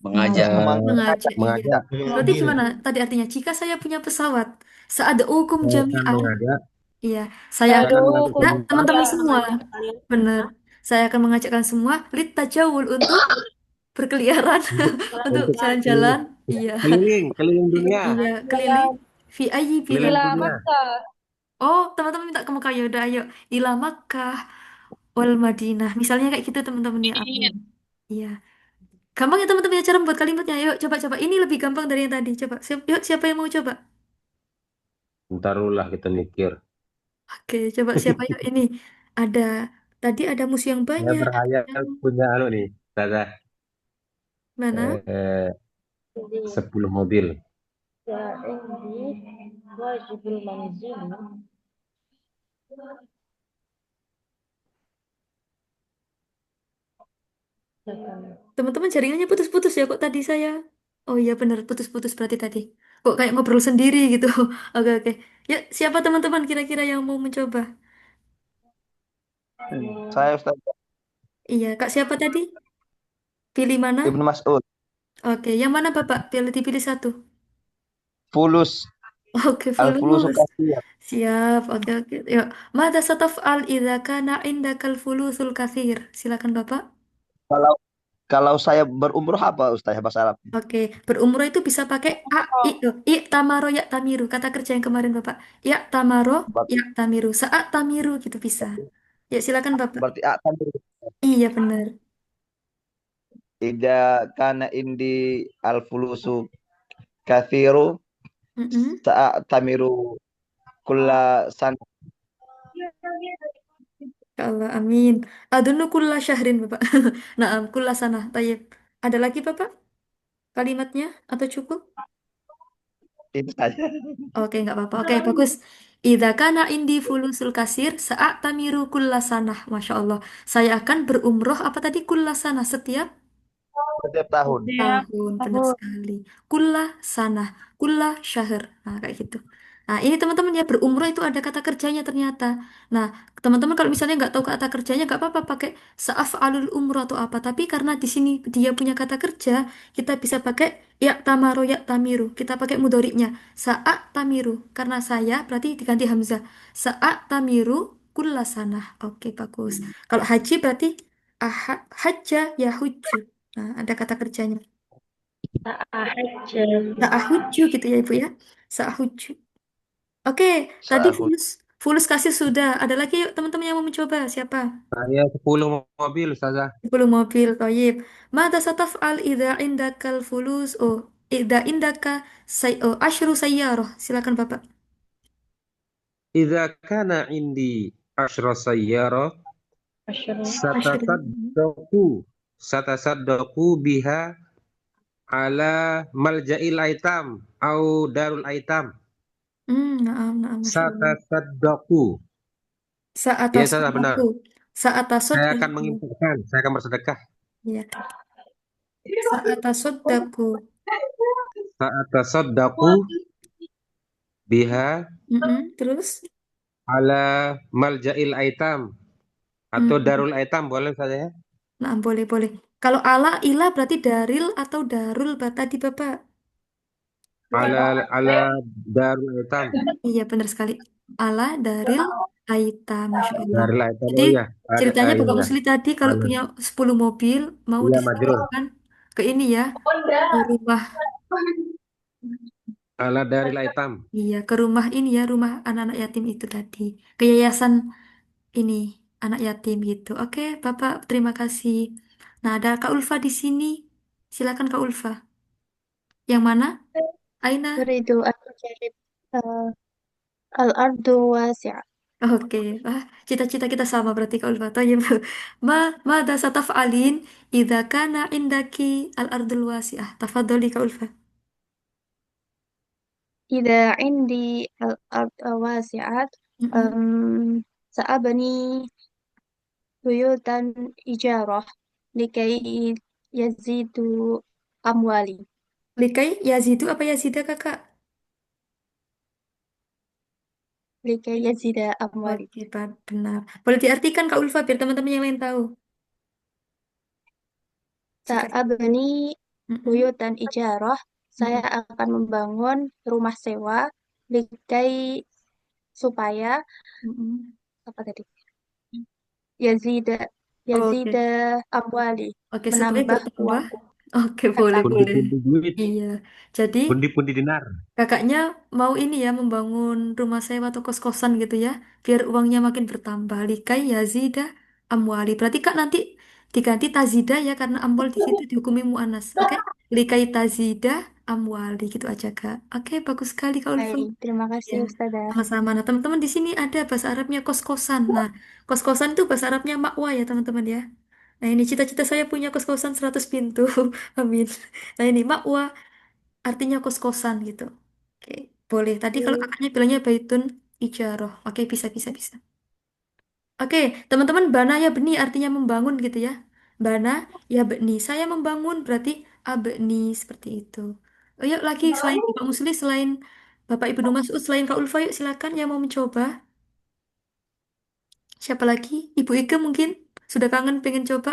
mengajak. Mengajak, iya. Mengajak. Berarti gimana tadi artinya? Jika saya punya pesawat, sa'adu'ukum Saya akan jami'an. mengajak. Iya, saya Saya akan akan Aduh, mengajak. mengajak teman-teman semua. Benar. Saya akan mengajakkan semua littajawul untuk berkeliaran, Untuk untuk untuk jalan-jalan. Iya. keliling dunia. Iya, keliling. Fi ayyi Keliling ila bilad. dunia. Makkah. Oh, teman-teman minta ke Mekah ya udah ayo. Ila Makkah wal Madinah. Misalnya kayak gitu teman-teman ya. Amin. Iya. Gampang ya teman-teman ya cara membuat kalimatnya. Yuk coba-coba. Ini lebih gampang dari yang tadi. Coba. Yuk siapa yang mau coba? Ntar dulu lah kita mikir. Oke, coba siapa yuk ini. Ada tadi ada musuh yang Saya banyak. Ada berhayal yang punya anu nih, Ustazah. mana? 10 mobil. Ya, ini wajibul manzil. Teman-teman jaringannya putus-putus ya kok tadi saya. Oh iya benar putus-putus berarti tadi. Kok kayak ngobrol sendiri gitu. Oke oke. Ya siapa teman-teman kira-kira yang mau mencoba? Saya Ustaz Iya, Kak siapa tadi? Pilih mana? Ibnu Mas'ud. Oke, yang mana Bapak? Pilih dipilih satu. Fulus. Oke, Al-fulusu fulus. katsir. Siap. Oke, oke. Yuk. Mada sataf'al idza kana indakal fulusul kathir. Silakan Bapak. Kalau kalau saya berumroh apa Ustaz bahasa Arab? Oke, berumroh itu bisa pakai i tamaro ya tamiru. Kata kerja yang kemarin Bapak. Ya tamaro Berarti, ya tamiru. Saat tamiru gitu bisa. Ya, silakan Bapak. berarti akan Iya, benar. ida kana indi al-fulusu kathiru Mm-mm. tamiru kulla san. Ya Allah, amin. Adunu kulla syahrin, Bapak. Naam, kulla sana. Tayyib. Ada lagi, Bapak? Kalimatnya? Atau cukup? Itu saja. Oke, nggak apa-apa. Oke, bagus. Idza kana indi fulusul kasir saat tamiru kulla sanah. Masya Allah. Saya akan berumroh apa tadi kulla sanah setiap Setiap tahun. Setiap tahun, benar tahun. sekali. Kullah sana, kullah syahr. Nah, kayak gitu. Nah, ini teman-teman ya berumroh itu ada kata kerjanya ternyata. Nah, teman-teman kalau misalnya nggak tahu kata kerjanya nggak apa-apa pakai alul umroh atau apa. Tapi karena di sini dia punya kata kerja, kita bisa pakai ya tamaro ya tamiru. Kita pakai mudoriknya saat tamiru. Karena saya berarti diganti hamzah. Saat tamiru kullah sana. Oke, bagus. Kalau haji berarti hajja ya hujju. Nah, ada kata kerjanya. Aja. Sa'ahuju gitu ya Ibu ya. Sa'ahuju. Oke, tadi Sahut. fulus fulus kasih sudah. Ada lagi yuk teman-teman yang mau mencoba. Siapa? Saya 10 mobil, Ustazah. 10 mobil, toyib. Mada sataf'al idha indakal fulus. Oh, idha indaka asyru sayyarah. Silakan Bapak. Idza kana indi asyra sayyara Masyaallah. Asyru. satasaddaqu satasaddaqu biha ala malja'il aitam au darul aitam. Naam, naam, Masya Allah. Satasaddaqu. Ya, Ustazah, benar. Sa'atasoddaku. Saya akan Sa'atasoddaku. menginfakkan, saya akan bersedekah. Ya. Sa'atasoddaku. Satasaddaqu biha Terus? ala malja'il aitam atau Mm. darul aitam, boleh saja ya? Nah, boleh, boleh. Kalau ilah berarti daril atau darul tadi Bapak. Ala darul aitam. Iya, benar sekali. Ala daril aita, Masya Allah. Darul aitam, Jadi, oh ya. ceritanya Iya, Bapak iya. Musli tadi kalau Ala, punya 10 mobil, mau iya, majrur. disedekahkan ke ini ya, ke rumah. Ala daril aitam. Iya, ke rumah ini ya, rumah anak-anak yatim itu tadi. Ke yayasan ini, anak yatim gitu. Oke, Bapak, terima kasih. Nah, ada Kak Ulfa di sini. Silakan Kak Ulfa. Yang mana? Aina. Uridu an ujarib al-ardu wasi'ah. Oke, cita-cita kita sama berarti Kak Ulfa. Tanya mada sataf'alin idza kana indaki al-ardul wasi'ah. Tafadholi Kak Ulfa. Idza indi al-ard wasi'at Mm-mm. um, sa'abani buyutan ijarah likai yazidu amwali. Likai Yazidu apa Yazida Kakak? Likai yazida amwali. Oke, Pak, benar. Boleh diartikan Kak Ulfa biar teman-teman yang lain tahu. Jika Sa'abani Mm-mm. buyutan ijarah, saya Mm-mm. akan membangun rumah sewa likai supaya Mm-mm. apa tadi? Yazida Oke, yazida amwali, oke supaya menambah bertambah. uangku, Oke, boleh, hartaku. boleh. Pundi-pundi duit, Iya. Jadi pundi-pundi dinar. kakaknya mau ini ya membangun rumah sewa atau kos-kosan gitu ya, biar uangnya makin bertambah. Likai yazida amwali. Berarti kak nanti diganti tazida ya karena amwal di situ dihukumi mu'anas. Oke? Likai tazida amwali gitu aja kak. Oke, bagus sekali kak Ulfa. Baik, terima Ya, kasih Ustazah. sama-sama. Nah teman-teman di sini ada bahasa Arabnya kos-kosan. Nah, kos-kosan itu bahasa Arabnya makwa ya teman-teman ya. Nah ini cita-cita saya punya kos-kosan 100 pintu. Amin. Nah ini makwa. Artinya kos-kosan gitu. Oke, boleh. Tadi kalau Oke. kakaknya bilangnya baitun ijaroh. Oke, bisa, bisa, bisa. Oke, teman-teman, bana ya beni artinya membangun gitu ya. Bana ya beni. Saya membangun berarti abeni seperti itu. Oh, yuk lagi selain Bapak Musli, selain Bapak Ibnu Mas'ud, selain Kak Ulfa, yuk silakan yang mau mencoba. Siapa lagi? Ibu Ike mungkin sudah kangen pengen coba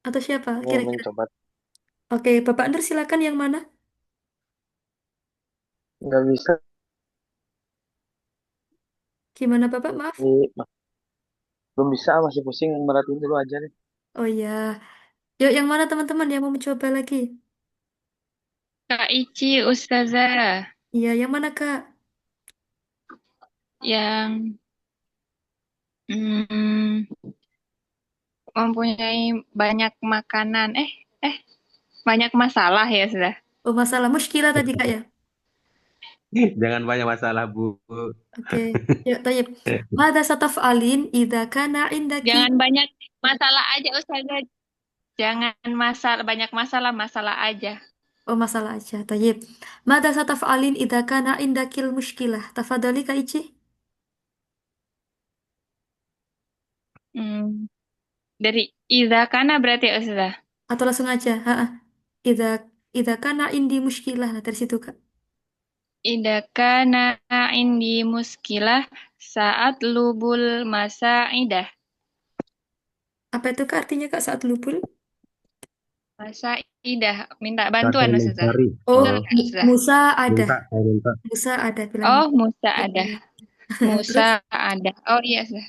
atau siapa Mau kira-kira? mencoba. Oke, Bapak Nur silakan yang mana? Nggak bisa Gimana Bapak? Maaf. belum bisa, masih pusing, merhatiin dulu aja nih. Oh iya. Yuk, yang mana teman-teman yang mau mencoba lagi? Kak Ici, Ustazah, Iya, yang mana Kak? yang mm, mempunyai banyak makanan. Banyak masalah ya sudah. Oh, masalah muskilah tadi Kak ya? Jangan banyak masalah, Bu. Oke. Yuk, tayyib. Mada sataf'alin idza kana indaki. Jangan banyak masalah aja Ustazah. Jangan banyak masalah, masalah aja. Oh, masalah aja. Tayyib. Mada sataf'alin idza kana indakil muskilah. Tafadhali Kak Ici. Hmm, dari Iza kana berarti ya Ustazah. Atau langsung aja. Ha, idza idza kana indi muskilah. Nah, dari situ Kak. Ida kana indi muskilah saat lubul masa idah. Apa itu Kak artinya Kak saat lubul? Masa idah minta Saat bantuan saya Ustazah. mencari. Oh, Betul nggak Ustazah? Musa ada. Saya minta. Musa ada bilangnya. Oh, Musa ada. Iya. Musa Terus? ada. Oh iya Ustazah.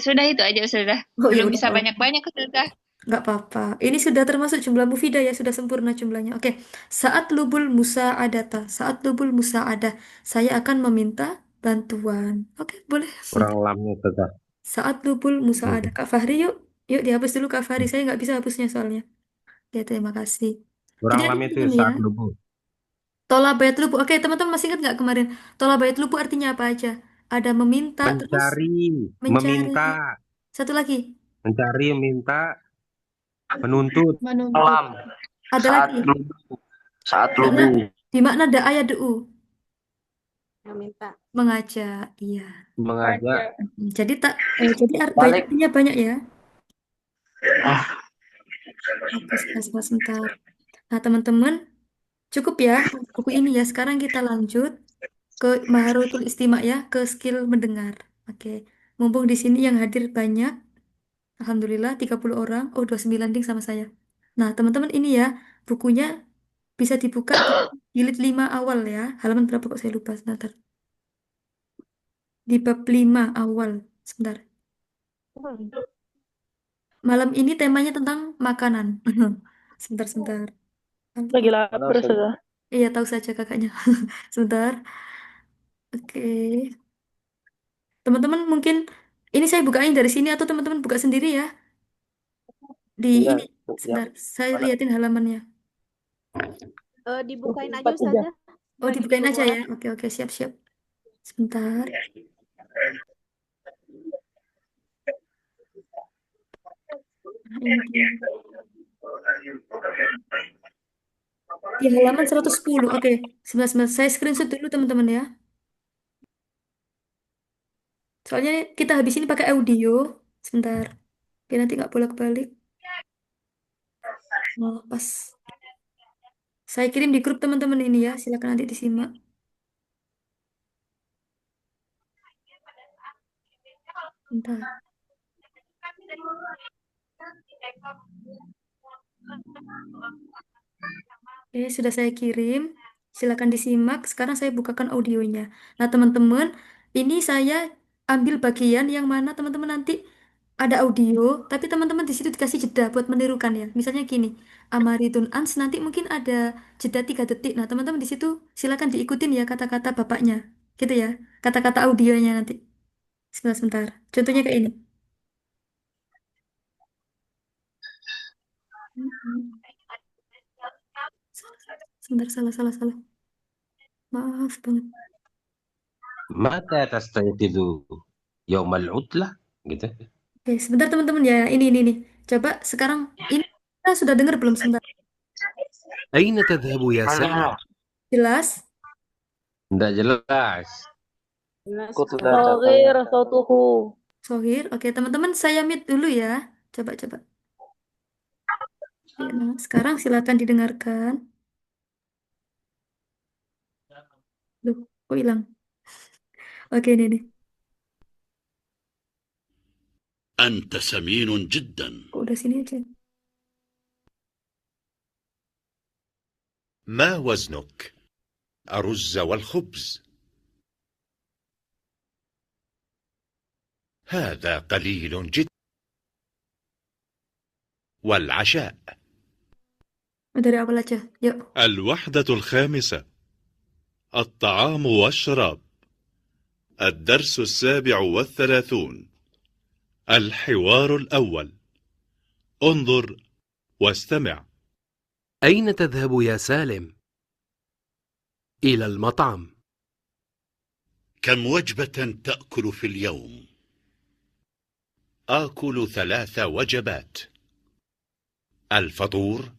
Sudah itu aja Ustazah. Oh ya Belum udah bisa nggak apa-apa. banyak-banyak Ustazah. Nggak apa-apa. Ini sudah termasuk jumlah mufidah ya, sudah sempurna jumlahnya. Oke. Saat lubul Musa adata. Saat lubul Musa ada. Saya akan meminta bantuan. Oke, boleh. Kurang lamnya tetap. Saat lubul Musa ada. Kak Fahri yuk. Yuk dihapus dulu Kak Fahri. Saya nggak bisa hapusnya soalnya. Oke, terima kasih. Jadi Kurang lamnya itu teman-teman ya. saat lubu. Tola bait lubu. Oke, teman-teman masih ingat nggak kemarin? Tola bait lubu artinya apa aja? Ada meminta, terus Mencari, mencari. meminta, Satu lagi. mencari, meminta, menuntut. Menuntut. Ada Saat lagi. lubu. Saat Makna, lubu. di makna da'aya du'u. Yang minta. Mengajak. Iya. Mengajak. Jadi jadi bait Balik. artinya banyak ya. Ah, Oke, sebentar. Nah, teman-teman, cukup ya buku ini ya. Sekarang kita lanjut ke Maharotul Istimak ya, ke skill mendengar. Oke. Mumpung di sini yang hadir banyak, Alhamdulillah 30 orang. Oh, 29 ding sama saya. Nah, teman-teman ini ya, bukunya bisa dibuka di jilid 5 awal ya. Halaman berapa kok saya lupa sebentar. Di bab 5 awal. Sebentar. Malam ini temanya tentang makanan. Sebentar. Lagi lapar sudah. Iya, tahu saja kakaknya. Sebentar. Oke. Teman-teman mungkin ini saya bukain dari sini atau teman-teman buka sendiri ya. Di Iya, ini. Sebentar. Saya mana? liatin halamannya. Dibukain aja Empat tiga. Ustazah. Oh, Lagi dibukain aja keluar. ya. Oke, siap-siap. Sebentar. Nah, ini dia. Di halaman 110. Oke. Sebentar. Saya screenshot dulu teman-teman ya. Soalnya kita habis ini pakai audio. Sebentar. Biar nanti nggak bolak-balik. Oh, pas. Saya kirim di grup teman-teman ini ya. Silakan nanti disimak. Bentar. Oke, sudah saya kirim. Silakan disimak. Sekarang saya bukakan audionya. Nah, teman-teman, ini saya ambil bagian yang mana teman-teman nanti ada audio, tapi teman-teman di situ dikasih jeda buat menirukan ya. Misalnya gini, Amaridun Ans nanti mungkin ada jeda 3 detik. Nah, teman-teman di situ silakan diikutin ya kata-kata bapaknya. Gitu ya. Kata-kata audionya nanti. Sebentar. Contohnya kayak ini. Sebentar, salah. Maaf banget. Mata tastayqidu yaumal utlah gitu. Oke, sebentar teman-teman ya. Ini. Coba sekarang ini kita sudah dengar belum sebentar? أين تذهب يا سعيد؟ Jelas? Tidak jelas. Aku sudah Shogir sautuhu. Sohir. Oke, teman-teman saya mute dulu ya. Coba. Ya, nah, sekarang silakan didengarkan. Loh, kok hilang? Oke, ini nih. أنت سمين جدا. Kok udah sini aja? ما وزنك؟ والأرز والخبز. هذا قليل جدا. والعشاء. Dari awal aja. Yuk. الوحدة الخامسة. الطعام والشراب. الدرس 37. الحوار الأول. انظر واستمع. أين تذهب يا سالم؟ إلى المطعم. كم وجبة تأكل في اليوم؟ آكل 3 وجبات. الفطور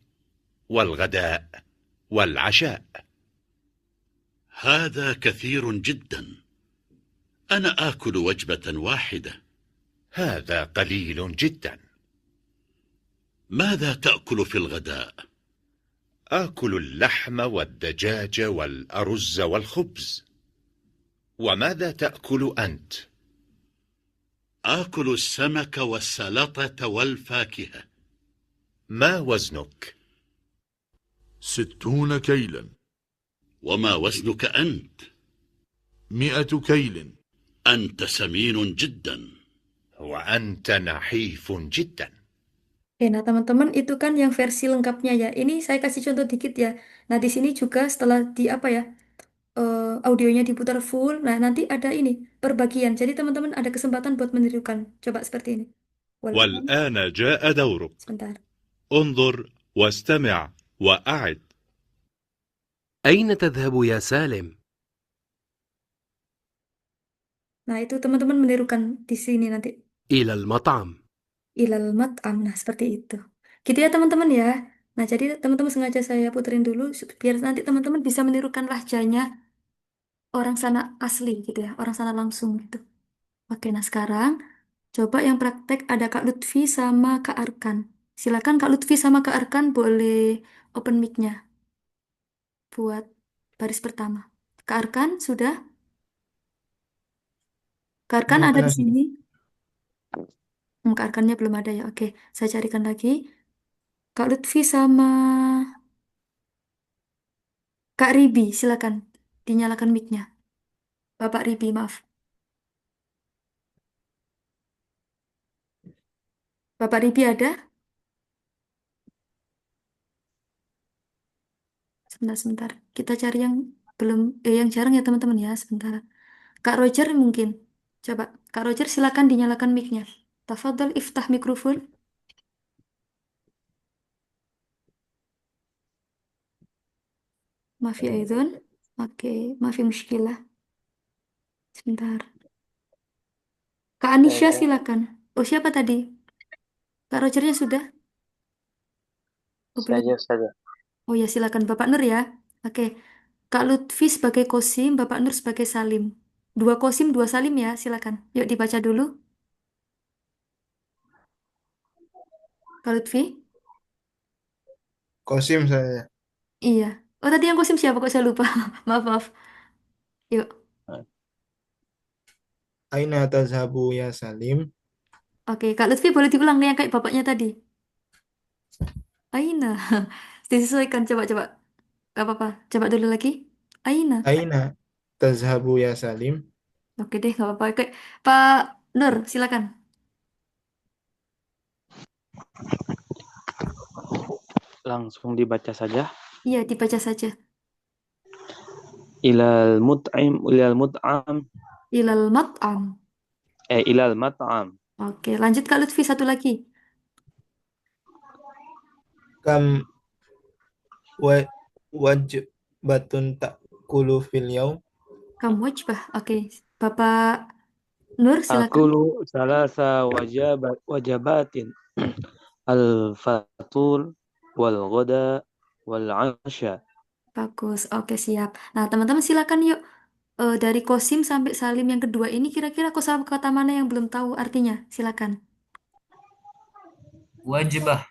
والغداء والعشاء. هذا كثير جدا. أنا آكل وجبة واحدة. هذا قليل جدا. ماذا تأكل في الغداء؟ آكل اللحم والدجاج والأرز والخبز. وماذا تأكل أنت؟ آكل السمك والسلطة والفاكهة. ما وزنك؟ 60 كيلا. وما وزنك أنت؟ 100 كيل. أنت سمين جدا. وأنت نحيف جدا. Oke, nah teman-teman itu kan yang versi lengkapnya ya. Ini saya kasih contoh dikit ya. Nah di sini juga setelah di apa ya audionya diputar full. Nah nanti ada ini perbagian. Jadi teman-teman ada kesempatan buat menirukan. Coba seperti ini. والآن جاء دورك. Sebentar. انظر واستمع وأعد. أين تذهب يا سالم؟ Nah itu teman-teman menirukan di sini nanti. إلى المطعم. Ilal mat'am. Nah seperti itu. Gitu ya teman-teman ya. Nah jadi teman-teman sengaja saya puterin dulu biar nanti teman-teman bisa menirukan lahjanya orang sana asli gitu ya. Orang sana langsung gitu. Oke, nah sekarang coba yang praktek ada Kak Lutfi sama Kak Arkan. Silakan Kak Lutfi sama Kak Arkan boleh open mic-nya buat baris pertama. Kak Arkan sudah? Kak Arkan ada di sini? Kak Arkannya belum ada ya. Oke, saya carikan lagi. Kak Lutfi sama Kak Ribi, silakan dinyalakan mic-nya. Bapak Ribi, maaf. Bapak Ribi ada? Sebentar. Kita cari yang belum, yang jarang ya teman-teman ya. Sebentar. Kak Roger mungkin. Coba, Kak Roger silakan dinyalakan mic-nya. Tafadhol iftah mikrofon. Maaf ya Aidon. Oke, maaf ya muskilah. Sebentar. Kak Anisha silakan. Oh siapa tadi? Kak Rogernya sudah? Oh, belum. Saja. Oh ya silakan Bapak Nur ya. Oke. Kak Lutfi sebagai Kosim, Bapak Nur sebagai Salim. 2 Kosim, 2 Salim ya, silakan. Yuk dibaca dulu. Kak Lutfi? Kosim saya. Iya. Oh tadi yang Kosim siapa kok saya lupa. Maaf. Yuk. Aina tazhabu ya Salim? Oke, Kak Lutfi boleh diulang nih yang kayak bapaknya tadi. Aina. Disesuaikan coba. Gak apa-apa. Coba dulu lagi. Aina. Aina tazhabu ya Salim? Oke deh, gak apa-apa. Oke. Pak Nur, silakan. Langsung dibaca saja. Iya, dibaca saja. Ilal mut'im, ilal mut'am, Ilal mat'am. ilal mat'am. Oke, lanjut Kak Lutfi satu lagi. Kam wajbatun ta'kulu fil yaum? Kamu wajbah. Oke, Bapak Nur silakan. Akulu salasa wajabatin. Al-fatur wal ghoda wal asya. Bagus. Oke, siap. Nah, teman-teman silakan yuk. Dari Kosim sampai Salim yang kedua ini kira-kira kosakata mana yang belum tahu artinya? Silakan. Wajibah.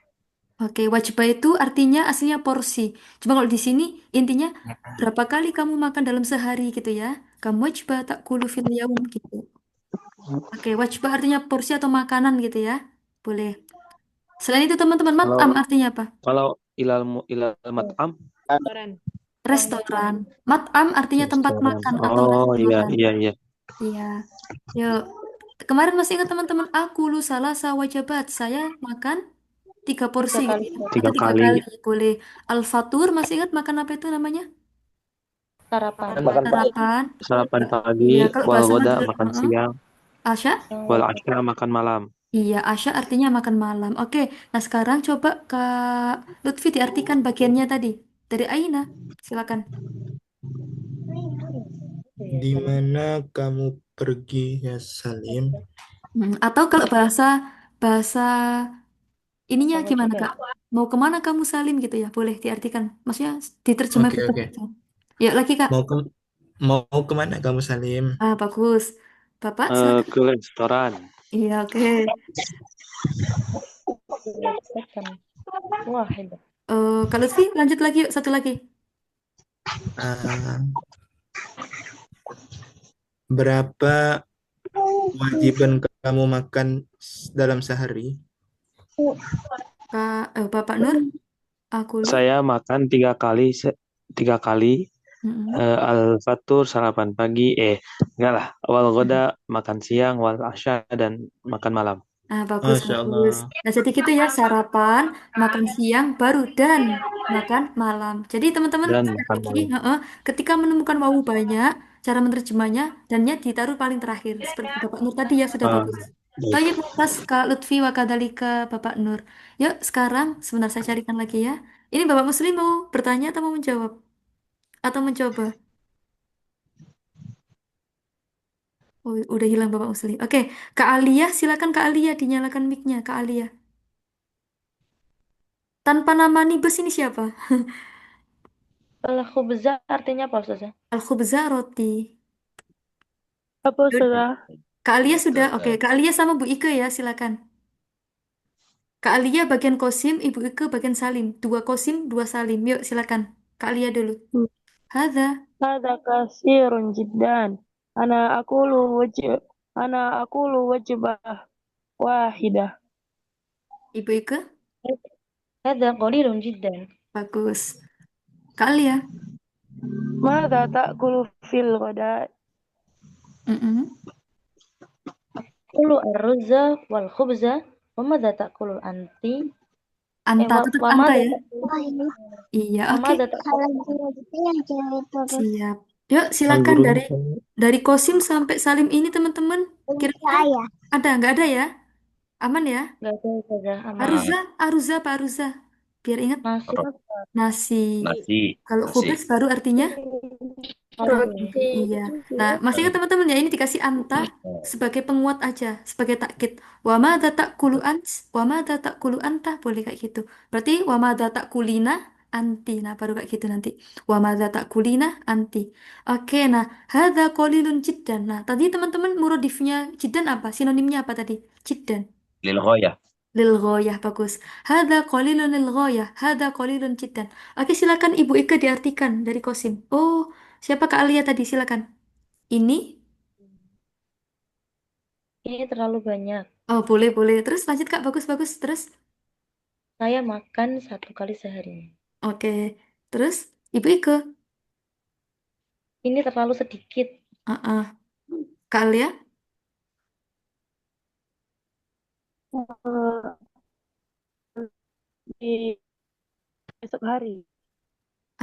Oke, wajibah itu artinya aslinya porsi. Cuma kalau di sini intinya berapa kali kamu makan dalam sehari gitu ya. Kamu wajibah tak kulu fil yaum gitu. Oke, wajibah artinya porsi atau makanan gitu ya. Boleh. Selain itu teman-teman mat'am artinya apa? Kalau ilal mat'am, restoran. Mat'am artinya tempat Restoran. makan atau Oh iya restoran. iya iya. Iya. Yuk, kemarin masih ingat teman-teman, aku lu salah wajabat. Saya makan 3 porsi 3 gitu kali ya. Atau Tiga tiga kali kali. Boleh. Al-fatur, masih ingat makan apa itu namanya? sarapan. Makan pagi. Sarapan. Sarapan pagi, Iya, kalau wal bahasa goda Madura. makan siang, Asya? wal asya makan malam. Iya, Asya artinya makan malam. Oke, nah sekarang coba Kak Lutfi diartikan bagiannya tadi. Dari Aina, silakan. Di mana kamu pergi ya Salim? Atau kalau bahasa bahasa ininya gimana Kewajiban. Kak? Mau kemana kamu Salim gitu ya? Boleh diartikan. Maksudnya diterjemah Oke, bebas oke. aja. Ya lagi Kak. Mau ke mau kemana kamu Salim? Ah, bagus. Bapak silakan. Ke restoran. Iya, oke. Wah, hebat. Kak Lutfi, lanjut lagi yuk, satu lagi. Ah, berapa kewajiban kamu makan dalam sehari? Bapak Nur, aku lu. Saya makan 3 kali, 3 kali. Mm-mm. Al-fatur sarapan pagi, enggak lah. Wal goda makan siang, wal asya dan makan malam. Ah, bagus, Masya bagus. Allah. Nah, jadi gitu ya, sarapan, makan siang, baru dan makan malam. Jadi teman-teman, Dan sekali makan lagi, malam. ketika menemukan wawu banyak, cara menerjemahnya, dannya ditaruh paling terakhir. Seperti Bapak Nur tadi ya, sudah Ah, bagus. baik. Tayyip atas Kak Lutfi wa kadzalika Bapak Nur. Yuk, sekarang sebentar saya carikan lagi ya. Ini Bapak Muslim mau bertanya atau mau menjawab? Atau mencoba? Oh, udah hilang Bapak Muslim. Oke, Kak Alia, silakan Kak Alia, dinyalakan mic-nya, Kak Alia. Tanpa nama Nibes ini siapa? Al-khubza artinya apa, Ustazah? Al-khubza roti. Apa, Yaudah. Ustazah? Kak Alia sudah. Oke, Kak Alia sama Bu Ike ya, silakan. Kak Alia bagian Kosim, Ibu Ike bagian Salim. 2 Kosim, 2 Salim. Yuk, silakan. Kak Alia dulu. Hadza. هذا كثير جدا. أنا أكل وجه أنا أكل وجبة واحدة. Ibu Ike. هذا قليل جدا. Bagus. Kak Alia. ماذا تأكل في الغداء؟ Mm-mm. أكل الرز والخبز. وماذا تأكل أنت؟ Anta, tetap Anta وماذا ya. تأكل Iya, oke. وماذا تأكل؟ Siap. Yuk, Sang silakan guru. dari Kosim sampai Salim ini teman-teman. Kira-kira ada? Nggak ada ya? Aman ya? Gak ada, Ustazah. Aman. Aruza, Aruza, Pak Aruza. Biar ingat. Nasi apa? Nasi. Nasi, Kalau nasi. khubes baru artinya roti. Roti. Iya. Nah, masih ingat teman-teman ya, ini dikasih anta sebagai penguat aja, sebagai takkid. Wa madza ta'kulu ant, wa madza ta'kulu anta, boleh kayak gitu. Berarti wa madza ta'kulina anti. Nah, baru kayak gitu nanti. Wa madza ta'kulina anti. Oke, nah, hadza qalilun jiddan. Nah, tadi teman-teman muradifnya jiddan apa? Sinonimnya apa tadi? Jiddan. Lilghayah. Lil ghoyah, bagus. Hada qalilun lil ghoyah. Hada qalilun jiddan. Oke, silakan Ibu Ika diartikan dari Kosim. Oh, siapa Kak Alia tadi? Silakan. Ini? Ini terlalu banyak. Oh, boleh, boleh. Terus lanjut Kak, bagus, bagus. Terus? Saya makan 1 kali sehari. Oke. Terus? Ibu Ika? Ini terlalu sedikit. Uh-uh. Kak Alia? Di esok hari.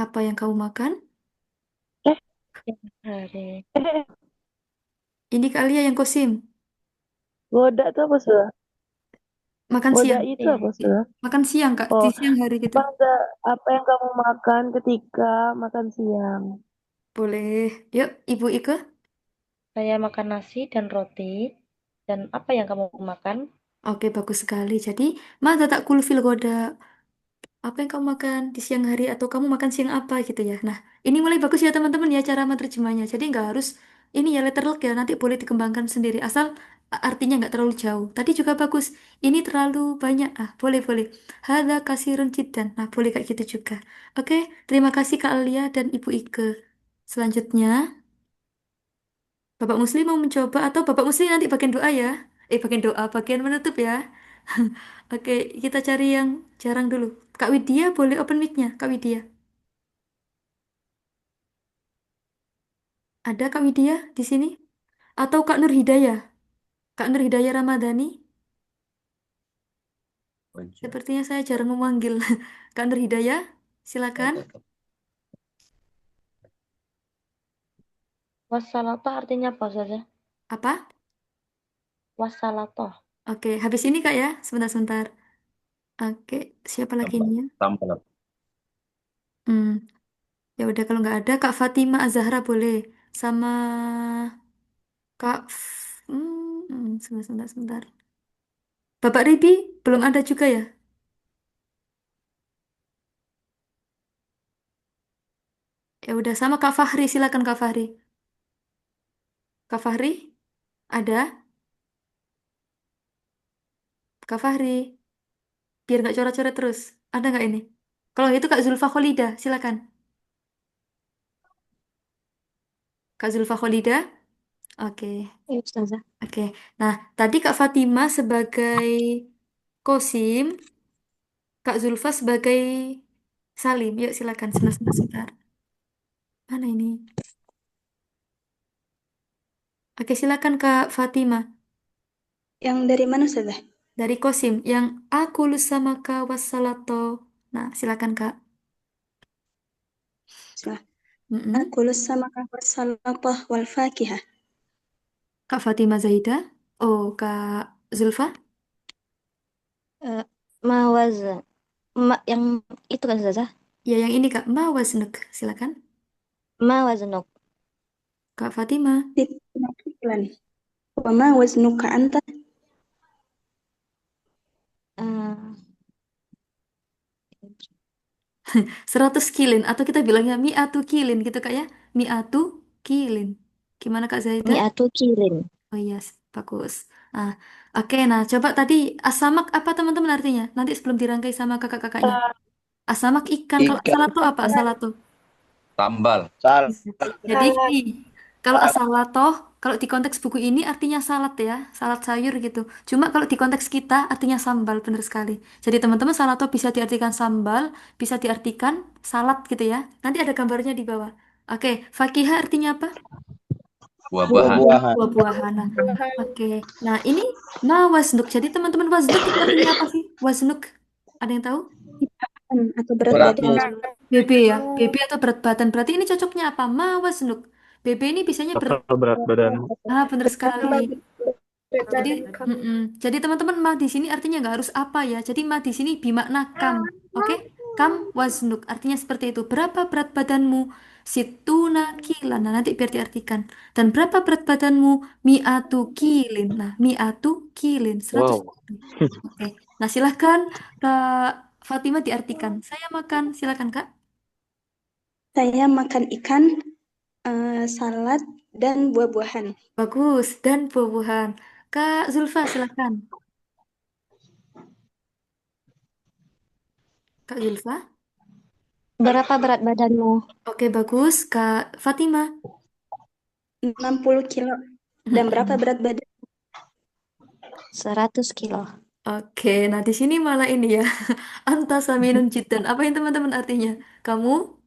Apa yang kamu makan? Hari. Ini Kak Alia yang Kosim. Goda itu apa, Ustazah? Makan Goda siang. itu apa, Ustazah? Makan siang, Kak. Di Oh, siang hari gitu. apa yang kamu makan ketika makan siang? Boleh. Yuk, Ibu Ika. Saya makan nasi dan roti. Dan apa yang kamu makan? Oke, bagus sekali. Jadi, mada tak fil goda. Apa yang kamu makan di siang hari atau kamu makan siang apa gitu ya. Nah, ini mulai bagus ya teman-teman ya cara menerjemahnya. Jadi nggak harus ini ya letterlock ya, nanti boleh dikembangkan sendiri asal artinya nggak terlalu jauh. Tadi juga bagus. Ini terlalu banyak. Ah, boleh boleh. Hadza kasirun jiddan. Nah, boleh kayak gitu juga. Oke, terima kasih Kak Alia dan Ibu Ike. Selanjutnya, Bapak Muslim mau mencoba atau Bapak Muslim nanti bagian doa ya. Bagian doa, bagian menutup ya. Oke, kita cari yang jarang dulu. Kak Widya boleh open mic-nya, Kak Widya. Ada Kak Widya di sini? Atau Kak Nur Hidayah? Kak Nur Hidayah Ramadhani? Sepertinya saya jarang memanggil. Kak Nur Hidayah, silakan. Wassalato artinya apa saja? Apa? Wassalato. Oke, habis ini Kak ya, sebentar-sebentar. Oke, siapa lagi ini ya? Tambah. Hmm, ya udah kalau nggak ada Kak Fatima Azahra boleh. Sama sebentar, sebentar. Bapak Ribi belum ada juga ya? Ya udah sama Kak Fahri, silakan Kak Fahri. Kak Fahri, ada? Kak Fahri, biar nggak coret-coret terus. Ada nggak ini? Kalau itu Kak Zulfa Kholida, silakan. Kak Zulfa Kholida, oke, Ya, Ustazah. oke. Nah, tadi Kak Fatima sebagai Kosim, Kak Zulfa sebagai Salim. Yuk silakan, sebentar, sebentar. Mana ini? Oke, silakan Kak Fatima. Yang dari mana, Ustazah? Dari Kosim, yang aku sama Kak wassalato. Nah, silakan Kak. Bismillah. Mm-mm. Akulu samaka wassalatah wal fakihah. Kak Fatima Zaida. Oh, Kak Zulfa. Eh, mawaz yang itu kan Ustazah? Ya, yang ini Kak Mawaznuk. Silakan. Mawaznuk. Kak Fatima. Titnakilan. Wa ma waznuka anta? Eh, 100 kilin. Atau kita bilangnya mi'atu kilin gitu Kak ya. Mi'atu kilin. Gimana Kak Zaida? mi'atu kilin. Oh iya, bagus. Nah, oke. Nah, coba tadi asamak apa teman-teman artinya? Nanti sebelum dirangkai sama kakak-kakaknya. Asamak ikan. Kalau Ikan asalato apa asalato? sambal. Salah. Jadi gini, kalau asalatoh, kalau di konteks buku ini artinya salad ya, salad sayur gitu. Cuma kalau di konteks kita artinya sambal, benar sekali. Jadi teman-teman salato bisa diartikan sambal, bisa diartikan salad gitu ya. Nanti ada gambarnya di bawah. Oke, fakihah artinya apa? Buah-buahan. Buah-buahan. Nah, oke. Nah, ini waznuk. Jadi teman-teman waznuk itu artinya apa sih? Waznuk. Ada yang tahu? Atau berat Berat badan. BB ya. BB atau berat badan. Berarti ini cocoknya apa? Waznuk. BB ini biasanya berat. Total berat badan. Ah, benar sekali. Jadi, Berat jadi teman-teman mah di sini artinya nggak harus apa ya. Jadi mah di sini bimakna kam, oke? Kam waznuk artinya seperti itu. Berapa berat badanmu? Situna kilan. Nah, nanti biar diartikan. Dan berapa berat badanmu? Mi'atu kilin. Nah, mi'atu kilin. 100. Wow. Oke. Nah, silahkan Kak Fatima diartikan. Saya makan. Silakan Kak. Saya makan ikan, salad, dan buah-buahan. Bagus. Dan buah-buahan. Kak Zulfa, silakan. Kak Zulfa. Berapa berat badanmu? Oke, bagus. Kak Fatima. 60 kilo. Dan berapa berat badan? 100 kilo. Oke, nah di sini malah ini ya. Anta saminun jiddan. Apa yang teman-teman artinya? Kamu,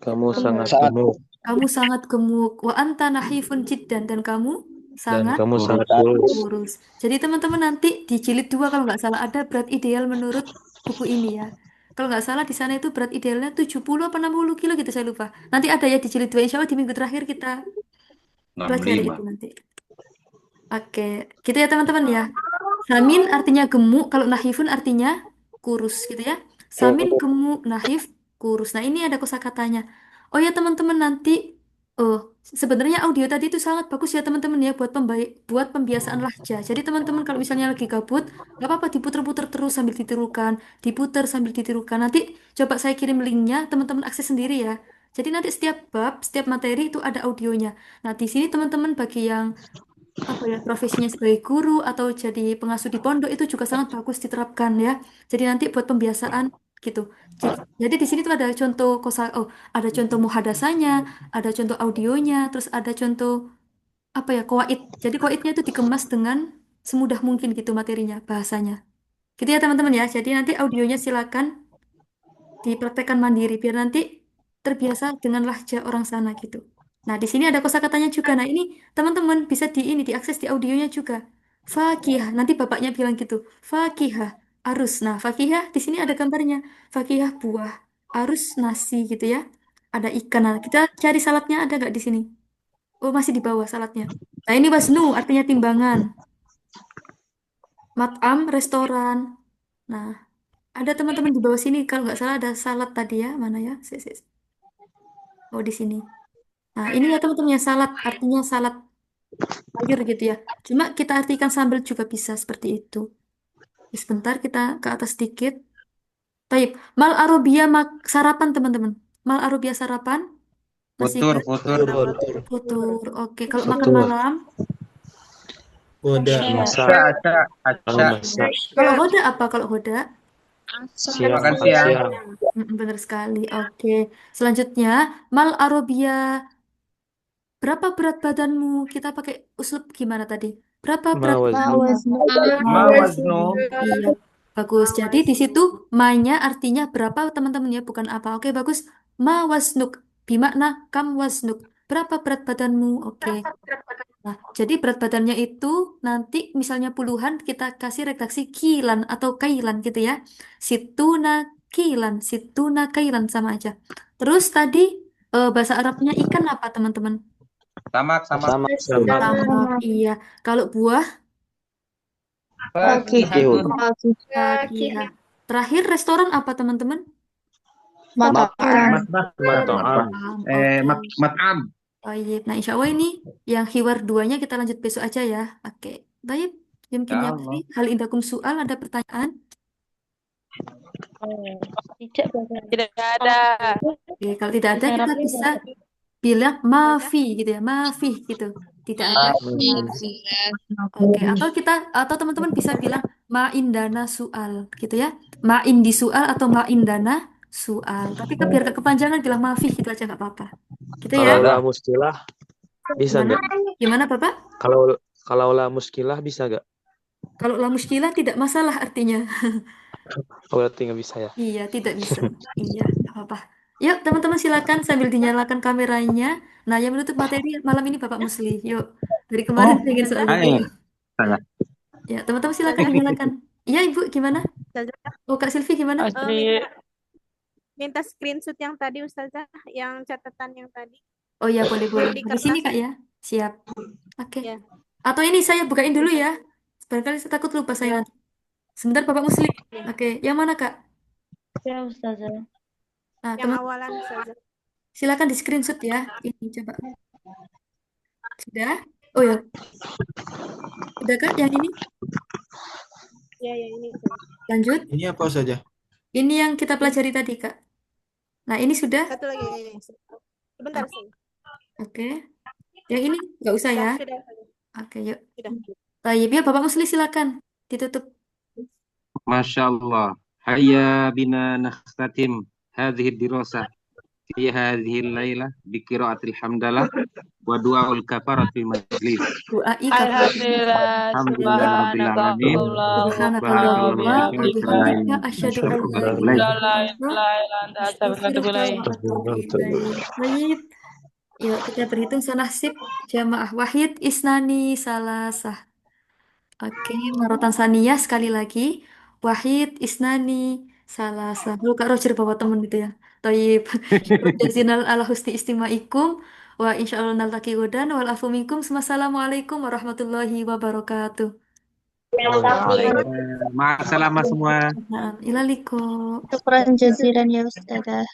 Kamu sangat Saat gemuk kamu sangat gemuk. Wa anta nahifun jiddan dan kamu dan sangat kamu sangat urusan kurus. kurus. Jadi teman-teman nanti di jilid 2 kalau nggak salah ada berat ideal menurut buku ini ya. Kalau nggak salah di sana itu berat idealnya 70 apa 60 kilo gitu saya lupa. Nanti ada ya di jilid 2. Insya Allah di minggu terakhir kita pelajari 65. itu nanti. Oke, gitu ya teman-teman ya. Samin artinya gemuk, kalau nahifun artinya kurus gitu ya. Samin gemuk, nahif kurus. Nah ini ada kosakatanya. Oh ya teman-teman nanti, oh sebenarnya audio tadi itu sangat bagus ya teman-teman ya buat buat pembiasaan lahja. Jadi teman-teman kalau misalnya lagi gabut, nggak apa-apa diputer-puter terus sambil ditirukan, diputer sambil ditirukan. Nanti coba saya kirim linknya, teman-teman akses sendiri ya. Jadi nanti setiap bab, setiap materi itu ada audionya. Nah di sini teman-teman bagi yang apa ya profesinya sebagai guru atau jadi pengasuh di pondok itu juga sangat bagus diterapkan ya. Jadi nanti buat pembiasaan gitu. Jadi di sini tuh ada contoh ada contoh muhadasanya, ada contoh audionya, terus ada contoh apa ya kuwait. Jadi kuwaitnya itu dikemas dengan semudah mungkin gitu materinya, bahasanya. Gitu ya teman-teman ya. Jadi nanti audionya silakan dipraktekkan mandiri biar nanti terbiasa dengan lahja orang sana gitu. Nah, di sini ada kosakatanya juga. Nah, ini teman-teman bisa diakses di audionya juga. Fakihah, nanti bapaknya bilang gitu. Fakihah, arus. Nah, fakihah di sini ada gambarnya. Fakihah buah, arus nasi gitu ya. Ada ikan. Nah, kita cari saladnya ada nggak di sini? Oh, masih di bawah saladnya. Nah, ini wasnu artinya timbangan. Mat'am, restoran. Nah, ada teman-teman di bawah sini. Kalau nggak salah ada salad tadi ya. Mana ya? Oh, di sini. Nah, ini ya teman-teman ya salad. Artinya salad sayur gitu ya. Cuma kita artikan sambal juga bisa seperti itu. Sebentar kita ke atas sedikit. Taib. Mal arobia sarapan teman-teman. Mal arobia sarapan. Masih Futur, ingat? futur. Futur. Futur. Oke, kalau makan Futur. malam. Goda. Masa. Asya, Oh, asya. masak. Kalau hoda apa kalau hoda? Siang. Makan Makan siang. siang. Benar sekali. Oke. Selanjutnya, mal arobia. Berapa berat badanmu? Kita pakai uslub gimana tadi? Berapa berat badanmu? Mawaznu. Ma Mawaznu. waznu. Iya, bagus. Jadi di situ ma-nya artinya berapa teman-teman ya, bukan apa. Oke, bagus. Ma wasnuk. Bimakna kam wasnuk. Berapa berat badanmu? Oke. Nah, jadi berat badannya itu nanti misalnya puluhan kita kasih redaksi kilan atau kailan gitu ya. Situna situna kailan sama aja. Terus tadi bahasa Arabnya ikan apa teman-teman? Tamak, sama. Sama. Tamak, iya. Kalau buah, Fakihatun. fakihah. Terakhir restoran apa teman-teman? Mata'am. Mata'am. Mat'am. Baik. Nah, insya Allah ini yang hiwar duanya kita lanjut besok aja ya. Oke. Baik. Mungkin Ya ya, Allah. hal indakum soal ada pertanyaan? Tidak Bapak. Tidak ada. Oke, kalau tidak ada kita Arabnya bisa bilang mafi gitu ya, mafi gitu. Tidak ada. Oke, atau teman-teman bisa bilang ma indana soal gitu ya. Ma indi soal atau ma indana soal. Tapi biar gak kepanjangan bilang mafi gitu aja nggak apa-apa. Gitu ya. Kalau la muskilah bisa Gimana? nggak? Gimana, Bapak? Kalau la muskilah bisa nggak? Kalau la muskilah tidak masalah artinya. Oh, berarti nggak bisa ya? Iya, tidak bisa. Iya, nggak apa-apa. Yuk, teman-teman silakan sambil dinyalakan kameranya. Nah, yang menutup materi malam ini Bapak Musli. Yuk, dari kemarin pengen soal itu. Salah. Ya, teman-teman silakan dinyalakan. Iya, Ibu, gimana? Ustazah, Oh, Kak Silvi gimana? minta screenshot yang tadi Ustazah, yang catatan yang tadi. Oh ya, boleh. Di Di sini kertas. Kak ya. Siap. Oke. Ya. Atau ini saya bukain dulu ya. Barangkali saya takut lupa saya nanti. Sebentar Bapak Musli. Oke, yang mana Kak? Ya Ustazah. Nah, Yang teman awalan Ustazah. silakan di screenshot ya. Ini coba. Sudah? Oh ya. Sudah Kak yang ini? Ya, ini Ustazah. Lanjut. Ini apa saja? Ini yang kita pelajari tadi, Kak. Nah, ini sudah. Satu lagi ini. Sebentar, Ustazah. Oke. Yang ini nggak usah ya. Sudah. Oke, yuk. Sudah. Baik, ya Bapak Musli silakan. Ditutup. Masya Allah. Hayya bina nakhtatim hadhihi dirasah fi hadhihi al-lailah bi qiraatil hamdalah wa du'aul kafaratil majlis. Doai Alhamdulillah. Alhamdulillah rabbil alamin. Subhanakallahumma wa bihamdika asyhadu an la ilaha illa anta astaghfiruka wa atubu ilaik. Baik. Yuk kita berhitung sanahsib jamaah wahid isnani salasah. Oke, marotan saniyah sekali lagi. Wahid isnani salasah. Lu Kak Roger bawa temen gitu ya. Toyib. Jazinal ala husni istimaikum. Wa insyaallah naltaqi godan wal afu minkum. Wassalamualaikum warahmatullahi wabarakatuh. Ma'assalamah semua. Nah, ilaliko. Syukran jazilan ya Ustazah.